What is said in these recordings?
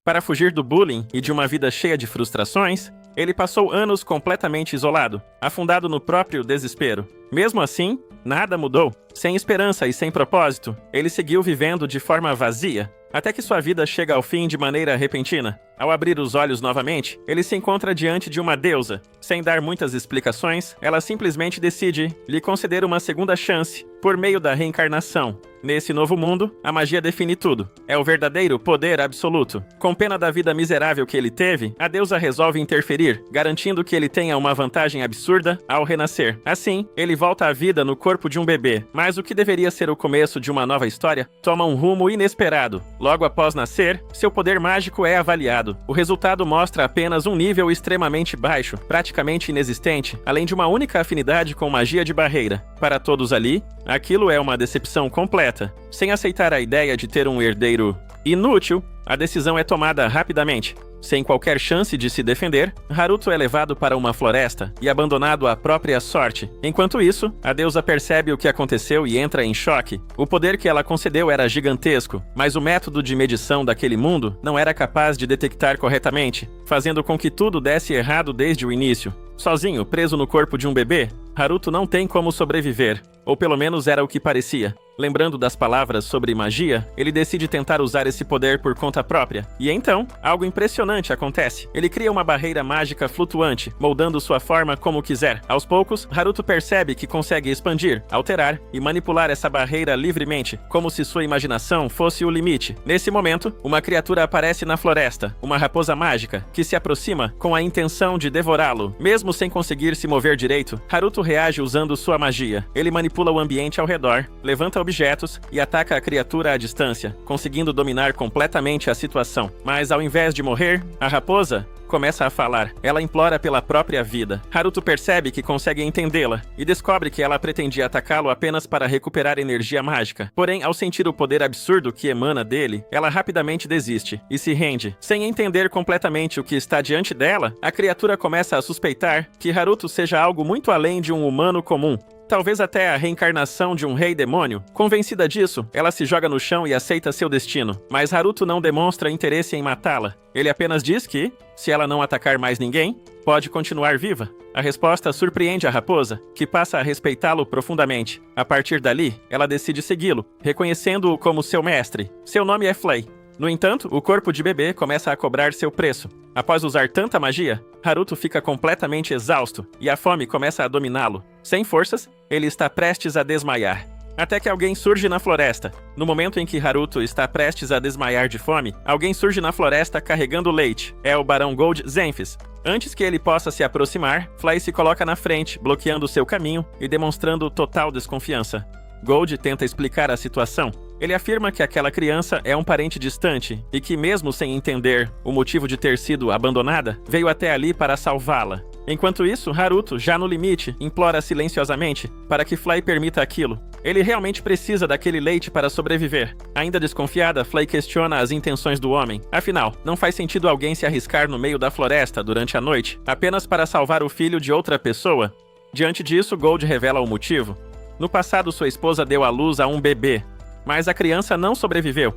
Para fugir do bullying e de uma vida cheia de frustrações, ele passou anos completamente isolado, afundado no próprio desespero. Mesmo assim, nada mudou. Sem esperança e sem propósito, ele seguiu vivendo de forma vazia, até que sua vida chega ao fim de maneira repentina. Ao abrir os olhos novamente, ele se encontra diante de uma deusa. Sem dar muitas explicações, ela simplesmente decide lhe conceder uma segunda chance, por meio da reencarnação. Nesse novo mundo, a magia define tudo. É o verdadeiro poder absoluto. Com pena da vida miserável que ele teve, a deusa resolve interferir, garantindo que ele tenha uma vantagem absurda ao renascer. Assim, ele volta à vida no corpo de um bebê. Mas o que deveria ser o começo de uma nova história, toma um rumo inesperado. Logo após nascer, seu poder mágico é avaliado. O resultado mostra apenas um nível extremamente baixo, praticamente inexistente, além de uma única afinidade com magia de barreira. Para todos ali, aquilo é uma decepção completa. Sem aceitar a ideia de ter um herdeiro inútil, a decisão é tomada rapidamente. Sem qualquer chance de se defender, Haruto é levado para uma floresta e abandonado à própria sorte. Enquanto isso, a deusa percebe o que aconteceu e entra em choque. O poder que ela concedeu era gigantesco, mas o método de medição daquele mundo não era capaz de detectar corretamente, fazendo com que tudo desse errado desde o início. Sozinho, preso no corpo de um bebê, Haruto não tem como sobreviver, ou pelo menos era o que parecia. Lembrando das palavras sobre magia, ele decide tentar usar esse poder por conta própria. E então, algo impressionante acontece. Ele cria uma barreira mágica flutuante, moldando sua forma como quiser. Aos poucos, Haruto percebe que consegue expandir, alterar e manipular essa barreira livremente, como se sua imaginação fosse o limite. Nesse momento, uma criatura aparece na floresta, uma raposa mágica, que se aproxima com a intenção de devorá-lo. Mesmo sem conseguir se mover direito, Haruto reage usando sua magia. Ele manipula o ambiente ao redor, levanta objetos e ataca a criatura à distância, conseguindo dominar completamente a situação. Mas ao invés de morrer, a raposa começa a falar. Ela implora pela própria vida. Haruto percebe que consegue entendê-la e descobre que ela pretendia atacá-lo apenas para recuperar energia mágica. Porém, ao sentir o poder absurdo que emana dele, ela rapidamente desiste e se rende. Sem entender completamente o que está diante dela, a criatura começa a suspeitar que Haruto seja algo muito além de um humano comum. Talvez até a reencarnação de um rei demônio. Convencida disso, ela se joga no chão e aceita seu destino. Mas Haruto não demonstra interesse em matá-la. Ele apenas diz que, se ela não atacar mais ninguém, pode continuar viva. A resposta surpreende a raposa, que passa a respeitá-lo profundamente. A partir dali, ela decide segui-lo, reconhecendo-o como seu mestre. Seu nome é Flay. No entanto, o corpo de bebê começa a cobrar seu preço. Após usar tanta magia, Haruto fica completamente exausto e a fome começa a dominá-lo. Sem forças, ele está prestes a desmaiar. Até que alguém surge na floresta. No momento em que Haruto está prestes a desmaiar de fome, alguém surge na floresta carregando leite. É o Barão Gold Zenfis. Antes que ele possa se aproximar, Flay se coloca na frente, bloqueando seu caminho e demonstrando total desconfiança. Gold tenta explicar a situação. Ele afirma que aquela criança é um parente distante e que, mesmo sem entender o motivo de ter sido abandonada, veio até ali para salvá-la. Enquanto isso, Haruto, já no limite, implora silenciosamente para que Flay permita aquilo. Ele realmente precisa daquele leite para sobreviver. Ainda desconfiada, Flay questiona as intenções do homem. Afinal, não faz sentido alguém se arriscar no meio da floresta durante a noite, apenas para salvar o filho de outra pessoa? Diante disso, Gold revela o motivo. No passado, sua esposa deu à luz a um bebê, mas a criança não sobreviveu.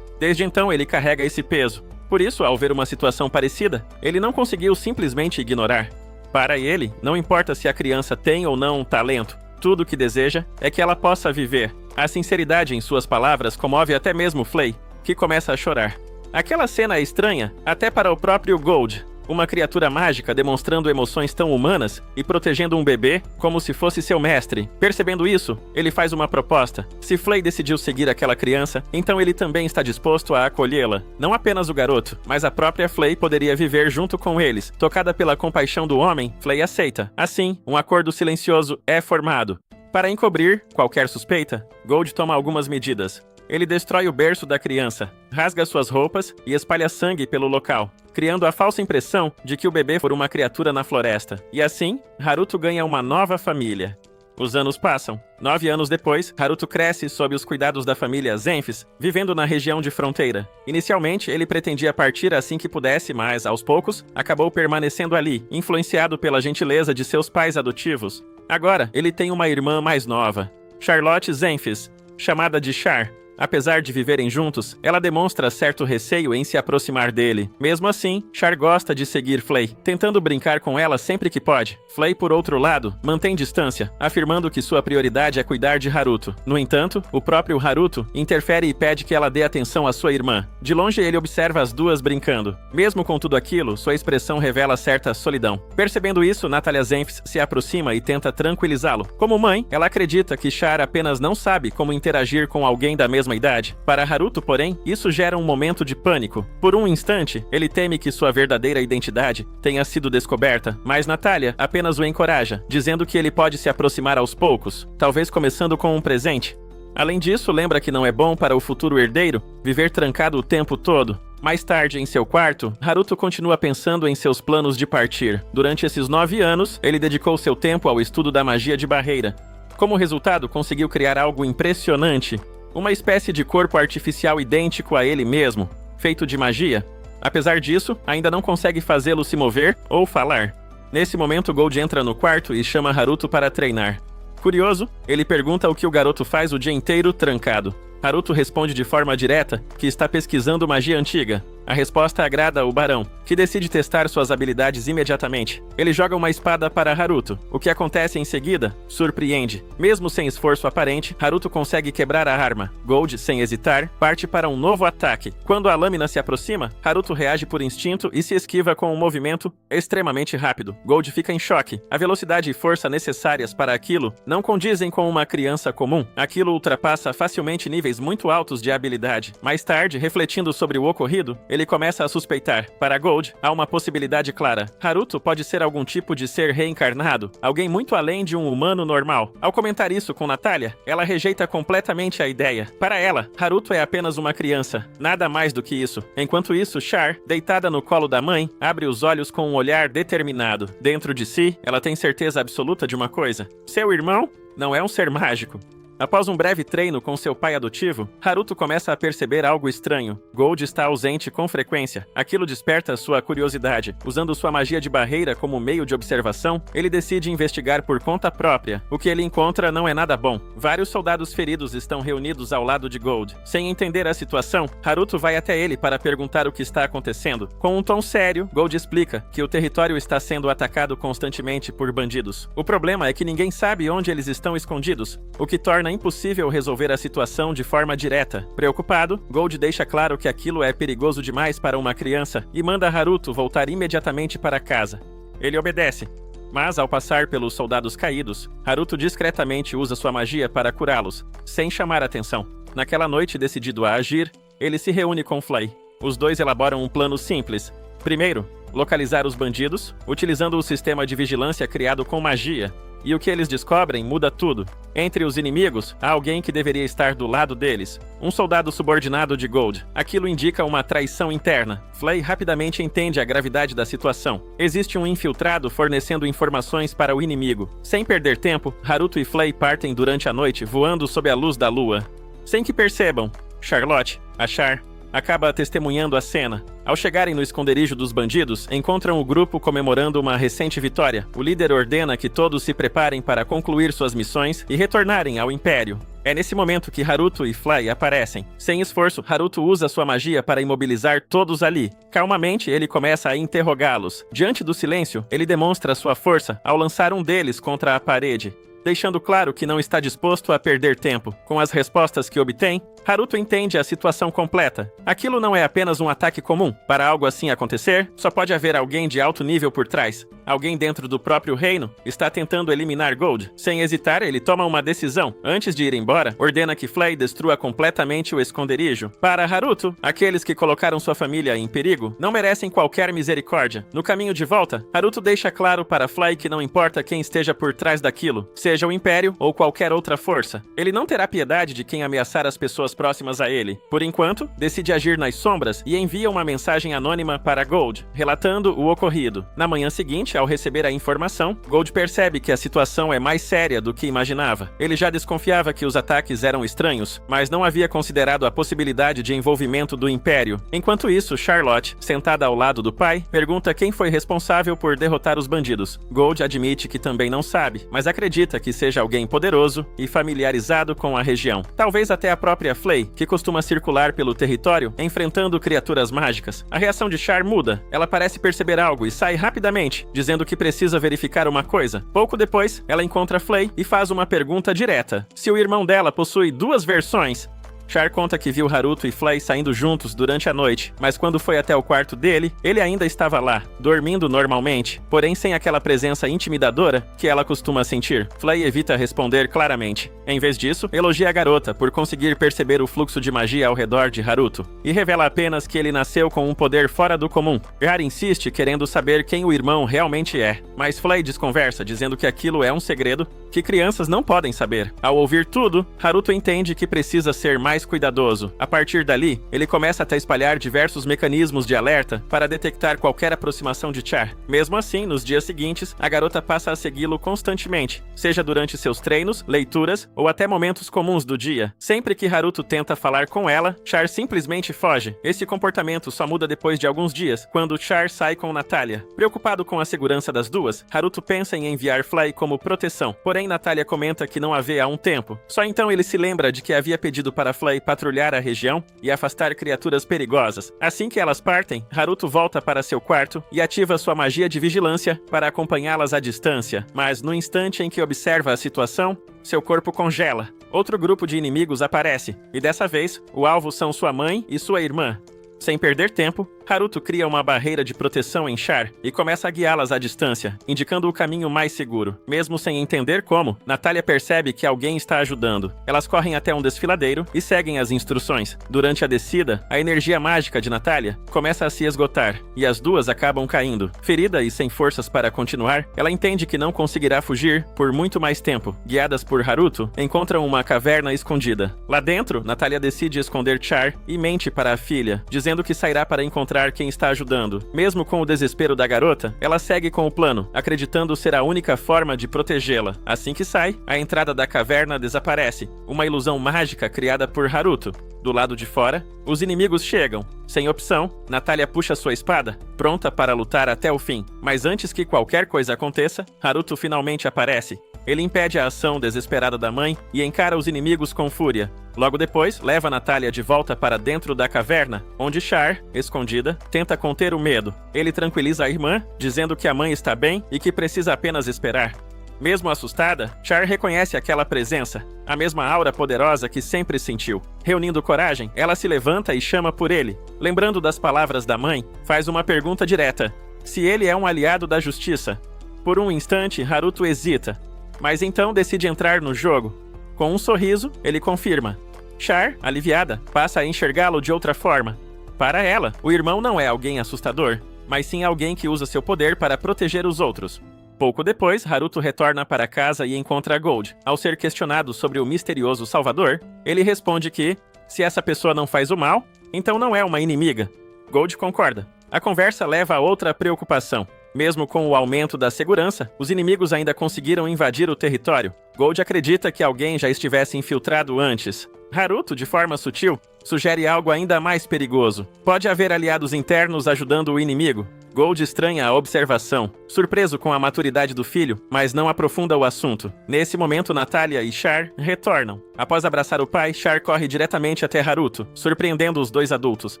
Desde então, ele carrega esse peso. Por isso, ao ver uma situação parecida, ele não conseguiu simplesmente ignorar. Para ele, não importa se a criança tem ou não um talento, tudo o que deseja é que ela possa viver. A sinceridade em suas palavras comove até mesmo Flay, que começa a chorar. Aquela cena é estranha, até para o próprio Gold. Uma criatura mágica demonstrando emoções tão humanas e protegendo um bebê como se fosse seu mestre. Percebendo isso, ele faz uma proposta. Se Flay decidiu seguir aquela criança, então ele também está disposto a acolhê-la. Não apenas o garoto, mas a própria Flay poderia viver junto com eles. Tocada pela compaixão do homem, Flay aceita. Assim, um acordo silencioso é formado. Para encobrir qualquer suspeita, Gold toma algumas medidas. Ele destrói o berço da criança, rasga suas roupas e espalha sangue pelo local, criando a falsa impressão de que o bebê foi uma criatura na floresta. E assim, Haruto ganha uma nova família. Os anos passam. 9 anos depois, Haruto cresce sob os cuidados da família Zenfis, vivendo na região de fronteira. Inicialmente, ele pretendia partir assim que pudesse, mas, aos poucos, acabou permanecendo ali, influenciado pela gentileza de seus pais adotivos. Agora, ele tem uma irmã mais nova, Charlotte Zenfis, chamada de Char. Apesar de viverem juntos, ela demonstra certo receio em se aproximar dele. Mesmo assim, Char gosta de seguir Flay, tentando brincar com ela sempre que pode. Flay, por outro lado, mantém distância, afirmando que sua prioridade é cuidar de Haruto. No entanto, o próprio Haruto interfere e pede que ela dê atenção à sua irmã. De longe, ele observa as duas brincando. Mesmo com tudo aquilo, sua expressão revela certa solidão. Percebendo isso, Natalia Zenfs se aproxima e tenta tranquilizá-lo. Como mãe, ela acredita que Char apenas não sabe como interagir com alguém da mesma idade. Para Haruto, porém, isso gera um momento de pânico. Por um instante, ele teme que sua verdadeira identidade tenha sido descoberta, mas Natalia apenas o encoraja, dizendo que ele pode se aproximar aos poucos, talvez começando com um presente. Além disso, lembra que não é bom para o futuro herdeiro viver trancado o tempo todo. Mais tarde, em seu quarto, Haruto continua pensando em seus planos de partir. Durante esses 9 anos, ele dedicou seu tempo ao estudo da magia de barreira. Como resultado, conseguiu criar algo impressionante, uma espécie de corpo artificial idêntico a ele mesmo, feito de magia. Apesar disso, ainda não consegue fazê-lo se mover ou falar. Nesse momento, Gold entra no quarto e chama Haruto para treinar. Curioso, ele pergunta o que o garoto faz o dia inteiro trancado. Haruto responde de forma direta que está pesquisando magia antiga. A resposta agrada o barão, que decide testar suas habilidades imediatamente. Ele joga uma espada para Haruto. O que acontece em seguida surpreende. Mesmo sem esforço aparente, Haruto consegue quebrar a arma. Gold, sem hesitar, parte para um novo ataque. Quando a lâmina se aproxima, Haruto reage por instinto e se esquiva com um movimento extremamente rápido. Gold fica em choque. A velocidade e força necessárias para aquilo não condizem com uma criança comum. Aquilo ultrapassa facilmente níveis muito altos de habilidade. Mais tarde, refletindo sobre o ocorrido, ele começa a suspeitar. Para Gold, há uma possibilidade clara. Haruto pode ser algum tipo de ser reencarnado, alguém muito além de um humano normal. Ao comentar isso com Natalia, ela rejeita completamente a ideia. Para ela, Haruto é apenas uma criança, nada mais do que isso. Enquanto isso, Char, deitada no colo da mãe, abre os olhos com um olhar determinado. Dentro de si, ela tem certeza absoluta de uma coisa: seu irmão não é um ser mágico. Após um breve treino com seu pai adotivo, Haruto começa a perceber algo estranho. Gold está ausente com frequência. Aquilo desperta sua curiosidade. Usando sua magia de barreira como meio de observação, ele decide investigar por conta própria. O que ele encontra não é nada bom. Vários soldados feridos estão reunidos ao lado de Gold. Sem entender a situação, Haruto vai até ele para perguntar o que está acontecendo. Com um tom sério, Gold explica que o território está sendo atacado constantemente por bandidos. O problema é que ninguém sabe onde eles estão escondidos, o que torna impossível resolver a situação de forma direta. Preocupado, Gold deixa claro que aquilo é perigoso demais para uma criança e manda Haruto voltar imediatamente para casa. Ele obedece, mas ao passar pelos soldados caídos, Haruto discretamente usa sua magia para curá-los, sem chamar atenção. Naquela noite, decidido a agir, ele se reúne com Flay. Os dois elaboram um plano simples. Primeiro, localizar os bandidos, utilizando o sistema de vigilância criado com magia. E o que eles descobrem muda tudo. Entre os inimigos, há alguém que deveria estar do lado deles. Um soldado subordinado de Gold. Aquilo indica uma traição interna. Flay rapidamente entende a gravidade da situação. Existe um infiltrado fornecendo informações para o inimigo. Sem perder tempo, Haruto e Flay partem durante a noite, voando sob a luz da lua. Sem que percebam, Charlotte, a Char, acaba testemunhando a cena. Ao chegarem no esconderijo dos bandidos, encontram o grupo comemorando uma recente vitória. O líder ordena que todos se preparem para concluir suas missões e retornarem ao Império. É nesse momento que Haruto e Flay aparecem. Sem esforço, Haruto usa sua magia para imobilizar todos ali. Calmamente, ele começa a interrogá-los. Diante do silêncio, ele demonstra sua força ao lançar um deles contra a parede, deixando claro que não está disposto a perder tempo. Com as respostas que obtém, Haruto entende a situação completa. Aquilo não é apenas um ataque comum. Para algo assim acontecer, só pode haver alguém de alto nível por trás. Alguém dentro do próprio reino está tentando eliminar Gold. Sem hesitar, ele toma uma decisão. Antes de ir embora, ordena que Flay destrua completamente o esconderijo. Para Haruto, aqueles que colocaram sua família em perigo não merecem qualquer misericórdia. No caminho de volta, Haruto deixa claro para Flay que não importa quem esteja por trás daquilo, seja o Império ou qualquer outra força. Ele não terá piedade de quem ameaçar as pessoas próximas a ele. Por enquanto, decide agir nas sombras e envia uma mensagem anônima para Gold, relatando o ocorrido. Na manhã seguinte, ao receber a informação, Gold percebe que a situação é mais séria do que imaginava. Ele já desconfiava que os ataques eram estranhos, mas não havia considerado a possibilidade de envolvimento do Império. Enquanto isso, Charlotte, sentada ao lado do pai, pergunta quem foi responsável por derrotar os bandidos. Gold admite que também não sabe, mas acredita que que seja alguém poderoso e familiarizado com a região. Talvez até a própria Flay, que costuma circular pelo território enfrentando criaturas mágicas. A reação de Char muda. Ela parece perceber algo e sai rapidamente, dizendo que precisa verificar uma coisa. Pouco depois, ela encontra Flay e faz uma pergunta direta: se o irmão dela possui duas versões. Char conta que viu Haruto e Flay saindo juntos durante a noite, mas quando foi até o quarto dele, ele ainda estava lá, dormindo normalmente, porém sem aquela presença intimidadora que ela costuma sentir. Flay evita responder claramente. Em vez disso, elogia a garota por conseguir perceber o fluxo de magia ao redor de Haruto, e revela apenas que ele nasceu com um poder fora do comum. Char insiste querendo saber quem o irmão realmente é, mas Flay desconversa, dizendo que aquilo é um segredo que crianças não podem saber. Ao ouvir tudo, Haruto entende que precisa ser mais cuidadoso. A partir dali, ele começa a espalhar diversos mecanismos de alerta para detectar qualquer aproximação de Char. Mesmo assim, nos dias seguintes, a garota passa a segui-lo constantemente, seja durante seus treinos, leituras ou até momentos comuns do dia. Sempre que Haruto tenta falar com ela, Char simplesmente foge. Esse comportamento só muda depois de alguns dias, quando Char sai com Natália. Preocupado com a segurança das duas, Haruto pensa em enviar Flay como proteção. Porém, Natália comenta que não a vê há um tempo. Só então ele se lembra de que havia pedido para Flay patrulhar a região e afastar criaturas perigosas. Assim que elas partem, Haruto volta para seu quarto e ativa sua magia de vigilância para acompanhá-las à distância. Mas no instante em que observa a situação, seu corpo congela. Outro grupo de inimigos aparece, e dessa vez, o alvo são sua mãe e sua irmã. Sem perder tempo, Haruto cria uma barreira de proteção em Char e começa a guiá-las à distância, indicando o caminho mais seguro. Mesmo sem entender como, Natália percebe que alguém está ajudando. Elas correm até um desfiladeiro e seguem as instruções. Durante a descida, a energia mágica de Natália começa a se esgotar e as duas acabam caindo. Ferida e sem forças para continuar, ela entende que não conseguirá fugir por muito mais tempo. Guiadas por Haruto, encontram uma caverna escondida. Lá dentro, Natália decide esconder Char e mente para a filha, dizendo que sairá para encontrar quem está ajudando. Mesmo com o desespero da garota, ela segue com o plano, acreditando ser a única forma de protegê-la. Assim que sai, a entrada da caverna desaparece, uma ilusão mágica criada por Haruto. Do lado de fora, os inimigos chegam. Sem opção, Natália puxa sua espada, pronta para lutar até o fim. Mas antes que qualquer coisa aconteça, Haruto finalmente aparece. Ele impede a ação desesperada da mãe e encara os inimigos com fúria. Logo depois, leva Natália de volta para dentro da caverna, onde Char, escondida, tenta conter o medo. Ele tranquiliza a irmã, dizendo que a mãe está bem e que precisa apenas esperar. Mesmo assustada, Char reconhece aquela presença, a mesma aura poderosa que sempre sentiu. Reunindo coragem, ela se levanta e chama por ele. Lembrando das palavras da mãe, faz uma pergunta direta: se ele é um aliado da justiça. Por um instante, Haruto hesita, mas então decide entrar no jogo. Com um sorriso, ele confirma. Char, aliviada, passa a enxergá-lo de outra forma. Para ela, o irmão não é alguém assustador, mas sim alguém que usa seu poder para proteger os outros. Pouco depois, Haruto retorna para casa e encontra Gold. Ao ser questionado sobre o misterioso Salvador, ele responde que, se essa pessoa não faz o mal, então não é uma inimiga. Gold concorda. A conversa leva a outra preocupação. Mesmo com o aumento da segurança, os inimigos ainda conseguiram invadir o território. Gold acredita que alguém já estivesse infiltrado antes. Haruto, de forma sutil, sugere algo ainda mais perigoso. Pode haver aliados internos ajudando o inimigo. Gold estranha a observação, surpreso com a maturidade do filho, mas não aprofunda o assunto. Nesse momento, Natália e Char retornam. Após abraçar o pai, Char corre diretamente até Haruto, surpreendendo os dois adultos.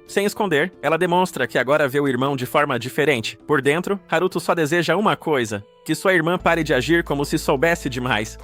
Sem esconder, ela demonstra que agora vê o irmão de forma diferente. Por dentro, Haruto só deseja uma coisa: que sua irmã pare de agir como se soubesse demais.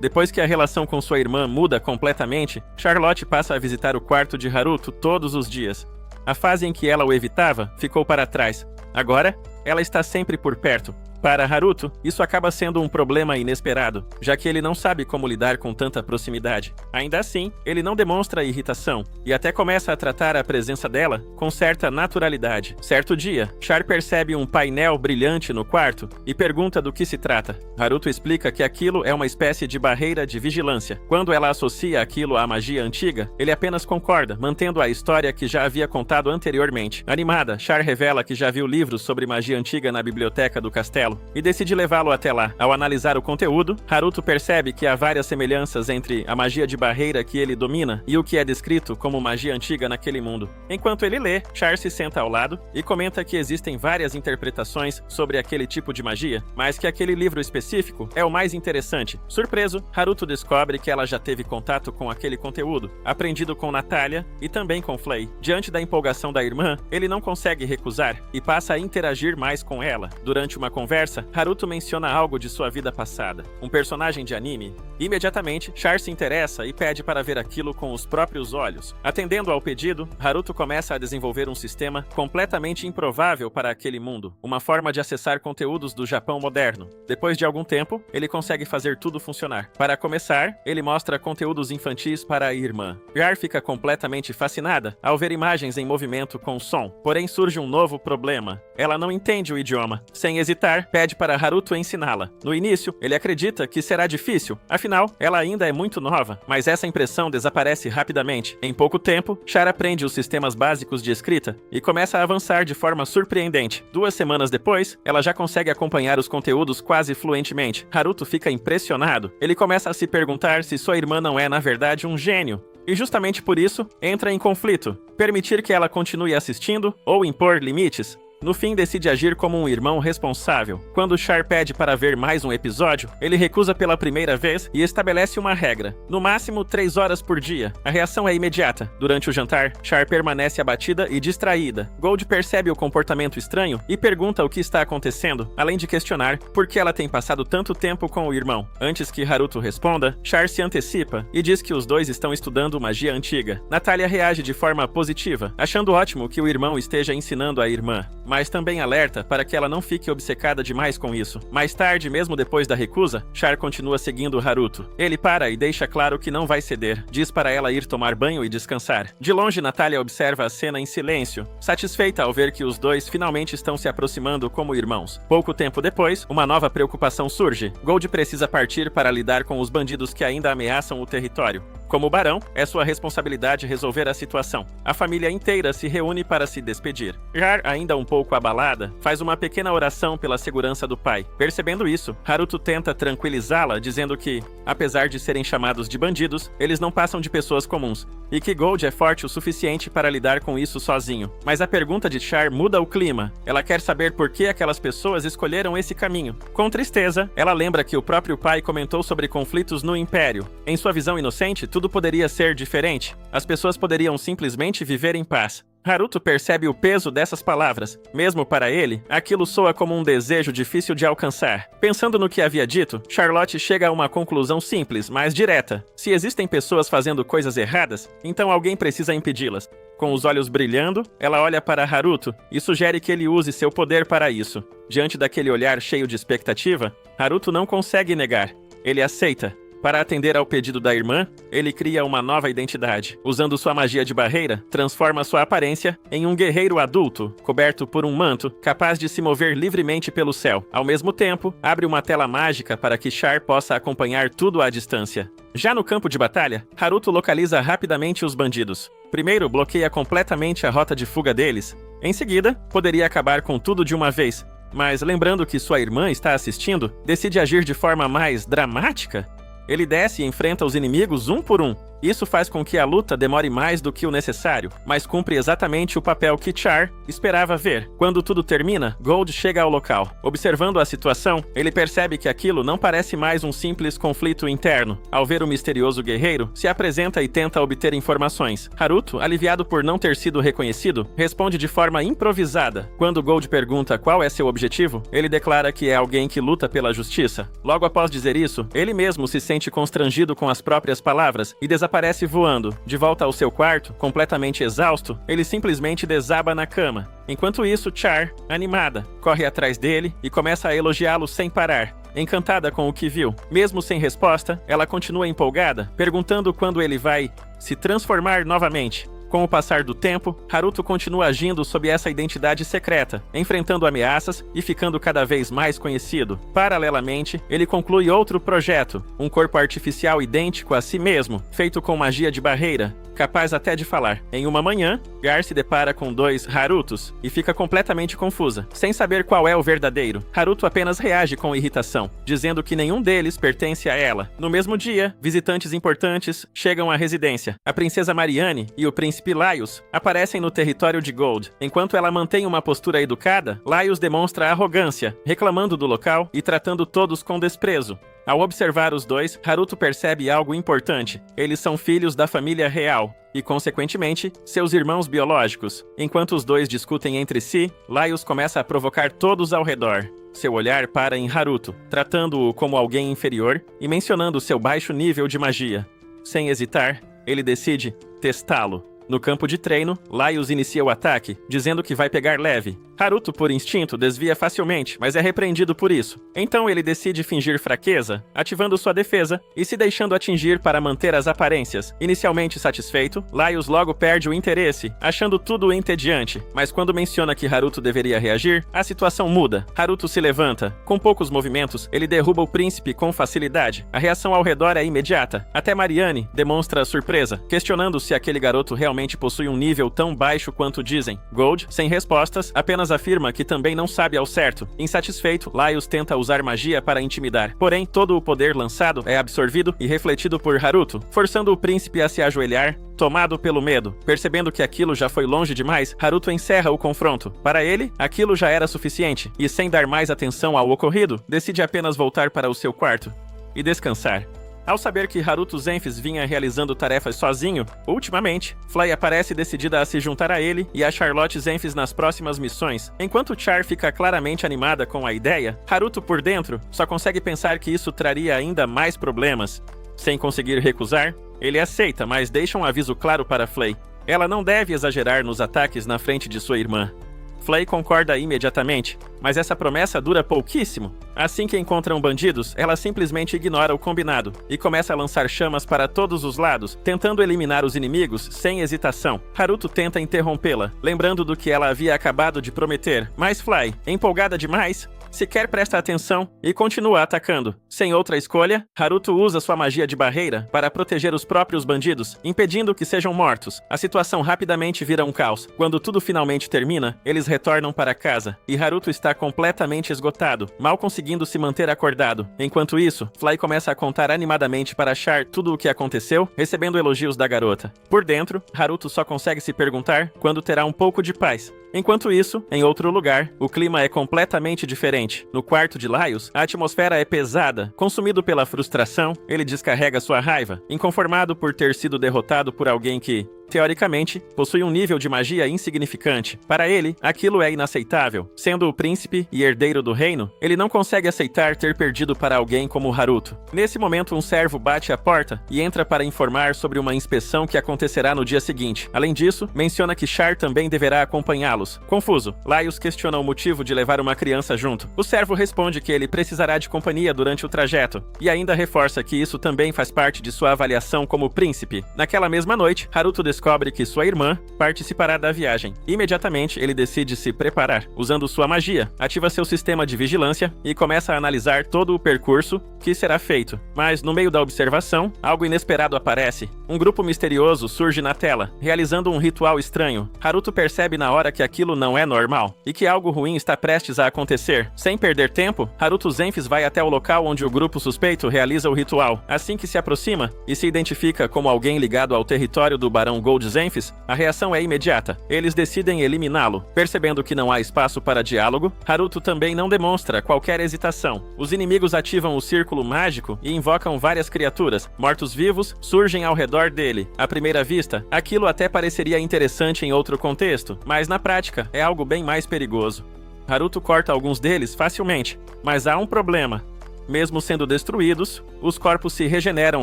Depois que a relação com sua irmã muda completamente, Charlotte passa a visitar o quarto de Haruto todos os dias. A fase em que ela o evitava ficou para trás. Agora, ela está sempre por perto. Para Haruto, isso acaba sendo um problema inesperado, já que ele não sabe como lidar com tanta proximidade. Ainda assim, ele não demonstra irritação, e até começa a tratar a presença dela com certa naturalidade. Certo dia, Char percebe um painel brilhante no quarto e pergunta do que se trata. Haruto explica que aquilo é uma espécie de barreira de vigilância. Quando ela associa aquilo à magia antiga, ele apenas concorda, mantendo a história que já havia contado anteriormente. Animada, Char revela que já viu livros sobre magia antiga na biblioteca do castelo. castelo e decide levá-lo até lá. Ao analisar o conteúdo, Haruto percebe que há várias semelhanças entre a magia de barreira que ele domina e o que é descrito como magia antiga naquele mundo. Enquanto ele lê, Char se senta ao lado e comenta que existem várias interpretações sobre aquele tipo de magia, mas que aquele livro específico é o mais interessante. Surpreso, Haruto descobre que ela já teve contato com aquele conteúdo, aprendido com Natália e também com Flay. Diante da empolgação da irmã, ele não consegue recusar e passa a interagir mais com ela. Durante uma conversa, Haruto menciona algo de sua vida passada, um personagem de anime. Imediatamente, Char se interessa e pede para ver aquilo com os próprios olhos. Atendendo ao pedido, Haruto começa a desenvolver um sistema completamente improvável para aquele mundo, uma forma de acessar conteúdos do Japão moderno. Depois de algum tempo, ele consegue fazer tudo funcionar. Para começar, ele mostra conteúdos infantis para a irmã. Char fica completamente fascinada ao ver imagens em movimento com som, porém surge um novo problema. Ela não entende o idioma. Sem hesitar, pede para Haruto ensiná-la. No início, ele acredita que será difícil, afinal, ela ainda é muito nova, mas essa impressão desaparece rapidamente. Em pouco tempo, Char aprende os sistemas básicos de escrita e começa a avançar de forma surpreendente. 2 semanas depois, ela já consegue acompanhar os conteúdos quase fluentemente. Haruto fica impressionado. Ele começa a se perguntar se sua irmã não é, na verdade, um gênio. E justamente por isso, entra em conflito. Permitir que ela continue assistindo ou impor limites. No fim, decide agir como um irmão responsável. Quando Char pede para ver mais um episódio, ele recusa pela primeira vez e estabelece uma regra. No máximo 3 horas por dia. A reação é imediata. Durante o jantar, Char permanece abatida e distraída. Gold percebe o comportamento estranho e pergunta o que está acontecendo, além de questionar por que ela tem passado tanto tempo com o irmão. Antes que Haruto responda, Char se antecipa e diz que os dois estão estudando magia antiga. Natália reage de forma positiva, achando ótimo que o irmão esteja ensinando a irmã, mas também alerta para que ela não fique obcecada demais com isso. Mais tarde, mesmo depois da recusa, Char continua seguindo Haruto. Ele para e deixa claro que não vai ceder. Diz para ela ir tomar banho e descansar. De longe, Natália observa a cena em silêncio, satisfeita ao ver que os dois finalmente estão se aproximando como irmãos. Pouco tempo depois, uma nova preocupação surge. Gold precisa partir para lidar com os bandidos que ainda ameaçam o território. Como barão, é sua responsabilidade resolver a situação. A família inteira se reúne para se despedir. Char, ainda um pouco abalada, faz uma pequena oração pela segurança do pai. Percebendo isso, Haruto tenta tranquilizá-la, dizendo que, apesar de serem chamados de bandidos, eles não passam de pessoas comuns, e que Gold é forte o suficiente para lidar com isso sozinho. Mas a pergunta de Char muda o clima. Ela quer saber por que aquelas pessoas escolheram esse caminho. Com tristeza, ela lembra que o próprio pai comentou sobre conflitos no Império. Em sua visão inocente, tudo poderia ser diferente. As pessoas poderiam simplesmente viver em paz. Haruto percebe o peso dessas palavras. Mesmo para ele, aquilo soa como um desejo difícil de alcançar. Pensando no que havia dito, Charlotte chega a uma conclusão simples, mas direta. Se existem pessoas fazendo coisas erradas, então alguém precisa impedi-las. Com os olhos brilhando, ela olha para Haruto e sugere que ele use seu poder para isso. Diante daquele olhar cheio de expectativa, Haruto não consegue negar. Ele aceita. Para atender ao pedido da irmã, ele cria uma nova identidade. Usando sua magia de barreira, transforma sua aparência em um guerreiro adulto, coberto por um manto, capaz de se mover livremente pelo céu. Ao mesmo tempo, abre uma tela mágica para que Char possa acompanhar tudo à distância. Já no campo de batalha, Haruto localiza rapidamente os bandidos. Primeiro, bloqueia completamente a rota de fuga deles. Em seguida, poderia acabar com tudo de uma vez. Mas lembrando que sua irmã está assistindo, decide agir de forma mais dramática. Ele desce e enfrenta os inimigos um por um. Isso faz com que a luta demore mais do que o necessário, mas cumpre exatamente o papel que Char esperava ver. Quando tudo termina, Gold chega ao local. Observando a situação, ele percebe que aquilo não parece mais um simples conflito interno. Ao ver o misterioso guerreiro, se apresenta e tenta obter informações. Haruto, aliviado por não ter sido reconhecido, responde de forma improvisada. Quando Gold pergunta qual é seu objetivo, ele declara que é alguém que luta pela justiça. Logo após dizer isso, ele mesmo se sente constrangido com as próprias palavras e desaparece voando. De volta ao seu quarto, completamente exausto, ele simplesmente desaba na cama. Enquanto isso, Char, animada, corre atrás dele e começa a elogiá-lo sem parar. Encantada com o que viu. Mesmo sem resposta, ela continua empolgada, perguntando quando ele vai se transformar novamente. Com o passar do tempo, Haruto continua agindo sob essa identidade secreta, enfrentando ameaças e ficando cada vez mais conhecido. Paralelamente, ele conclui outro projeto, um corpo artificial idêntico a si mesmo, feito com magia de barreira. capaz até de falar. Em uma manhã, Gar se depara com 2 Harutos e fica completamente confusa, sem saber qual é o verdadeiro. Haruto apenas reage com irritação, dizendo que nenhum deles pertence a ela. No mesmo dia, visitantes importantes chegam à residência. A princesa Mariane e o príncipe Laios aparecem no território de Gold. Enquanto ela mantém uma postura educada, Laios demonstra arrogância, reclamando do local e tratando todos com desprezo. Ao observar os dois, Haruto percebe algo importante. Eles são filhos da família real e, consequentemente, seus irmãos biológicos. Enquanto os dois discutem entre si, Laios começa a provocar todos ao redor. Seu olhar para em Haruto, tratando-o como alguém inferior e mencionando seu baixo nível de magia. Sem hesitar, ele decide testá-lo. No campo de treino, Laios inicia o ataque, dizendo que vai pegar leve. Haruto, por instinto, desvia facilmente, mas é repreendido por isso. Então ele decide fingir fraqueza, ativando sua defesa e se deixando atingir para manter as aparências. Inicialmente satisfeito, Laios logo perde o interesse, achando tudo entediante. Mas quando menciona que Haruto deveria reagir, a situação muda. Haruto se levanta. Com poucos movimentos, ele derruba o príncipe com facilidade. A reação ao redor é imediata. Até Mariane demonstra surpresa, questionando se aquele garoto realmente possui um nível tão baixo quanto dizem. Gold, sem respostas, apenas afirma que também não sabe ao certo. Insatisfeito, Laios tenta usar magia para intimidar. Porém, todo o poder lançado é absorvido e refletido por Haruto, forçando o príncipe a se ajoelhar, tomado pelo medo. Percebendo que aquilo já foi longe demais, Haruto encerra o confronto. Para ele, aquilo já era suficiente, e sem dar mais atenção ao ocorrido, decide apenas voltar para o seu quarto e descansar. Ao saber que Haruto Zenfis vinha realizando tarefas sozinho, ultimamente, Fly aparece decidida a se juntar a ele e a Charlotte Zenfis nas próximas missões. Enquanto Char fica claramente animada com a ideia, Haruto por dentro só consegue pensar que isso traria ainda mais problemas. Sem conseguir recusar, ele aceita, mas deixa um aviso claro para Flay. Ela não deve exagerar nos ataques na frente de sua irmã. Flay concorda imediatamente, mas essa promessa dura pouquíssimo. Assim que encontram bandidos, ela simplesmente ignora o combinado e começa a lançar chamas para todos os lados, tentando eliminar os inimigos sem hesitação. Haruto tenta interrompê-la, lembrando do que ela havia acabado de prometer, mas Fly, empolgada demais, sequer presta atenção e continua atacando. Sem outra escolha, Haruto usa sua magia de barreira para proteger os próprios bandidos, impedindo que sejam mortos. A situação rapidamente vira um caos. Quando tudo finalmente termina, eles retornam para casa, e Haruto está completamente esgotado, mal conseguindo se manter acordado. Enquanto isso, Fly começa a contar animadamente para Char tudo o que aconteceu, recebendo elogios da garota. Por dentro, Haruto só consegue se perguntar quando terá um pouco de paz. Enquanto isso, em outro lugar, o clima é completamente diferente. No quarto de Laios, a atmosfera é pesada. Consumido pela frustração, ele descarrega sua raiva, inconformado por ter sido derrotado por alguém que, teoricamente, possui um nível de magia insignificante. Para ele, aquilo é inaceitável. Sendo o príncipe e herdeiro do reino, ele não consegue aceitar ter perdido para alguém como Haruto. Nesse momento, um servo bate à porta e entra para informar sobre uma inspeção que acontecerá no dia seguinte. Além disso, menciona que Char também deverá acompanhá-los. Confuso, Laios questiona o motivo de levar uma criança junto. O servo responde que ele precisará de companhia durante o trajeto, e ainda reforça que isso também faz parte de sua avaliação como príncipe. Naquela mesma noite, Haruto descobre que sua irmã participará da viagem. Imediatamente, ele decide se preparar. Usando sua magia, ativa seu sistema de vigilância e começa a analisar todo o percurso que será feito. Mas, no meio da observação, algo inesperado aparece. Um grupo misterioso surge na tela, realizando um ritual estranho. Haruto percebe na hora que aquilo não é normal e que algo ruim está prestes a acontecer. Sem perder tempo, Haruto Zenfis vai até o local onde o grupo suspeito realiza o ritual. Assim que se aproxima e se identifica como alguém ligado ao território do Barão Gold Zenfis, a reação é imediata. Eles decidem eliminá-lo. Percebendo que não há espaço para diálogo, Haruto também não demonstra qualquer hesitação. Os inimigos ativam o círculo mágico e invocam várias criaturas. Mortos-vivos surgem ao redor dele. À primeira vista, aquilo até pareceria interessante em outro contexto, mas na prática é algo bem mais perigoso. Haruto corta alguns deles facilmente, mas há um problema. Mesmo sendo destruídos, os corpos se regeneram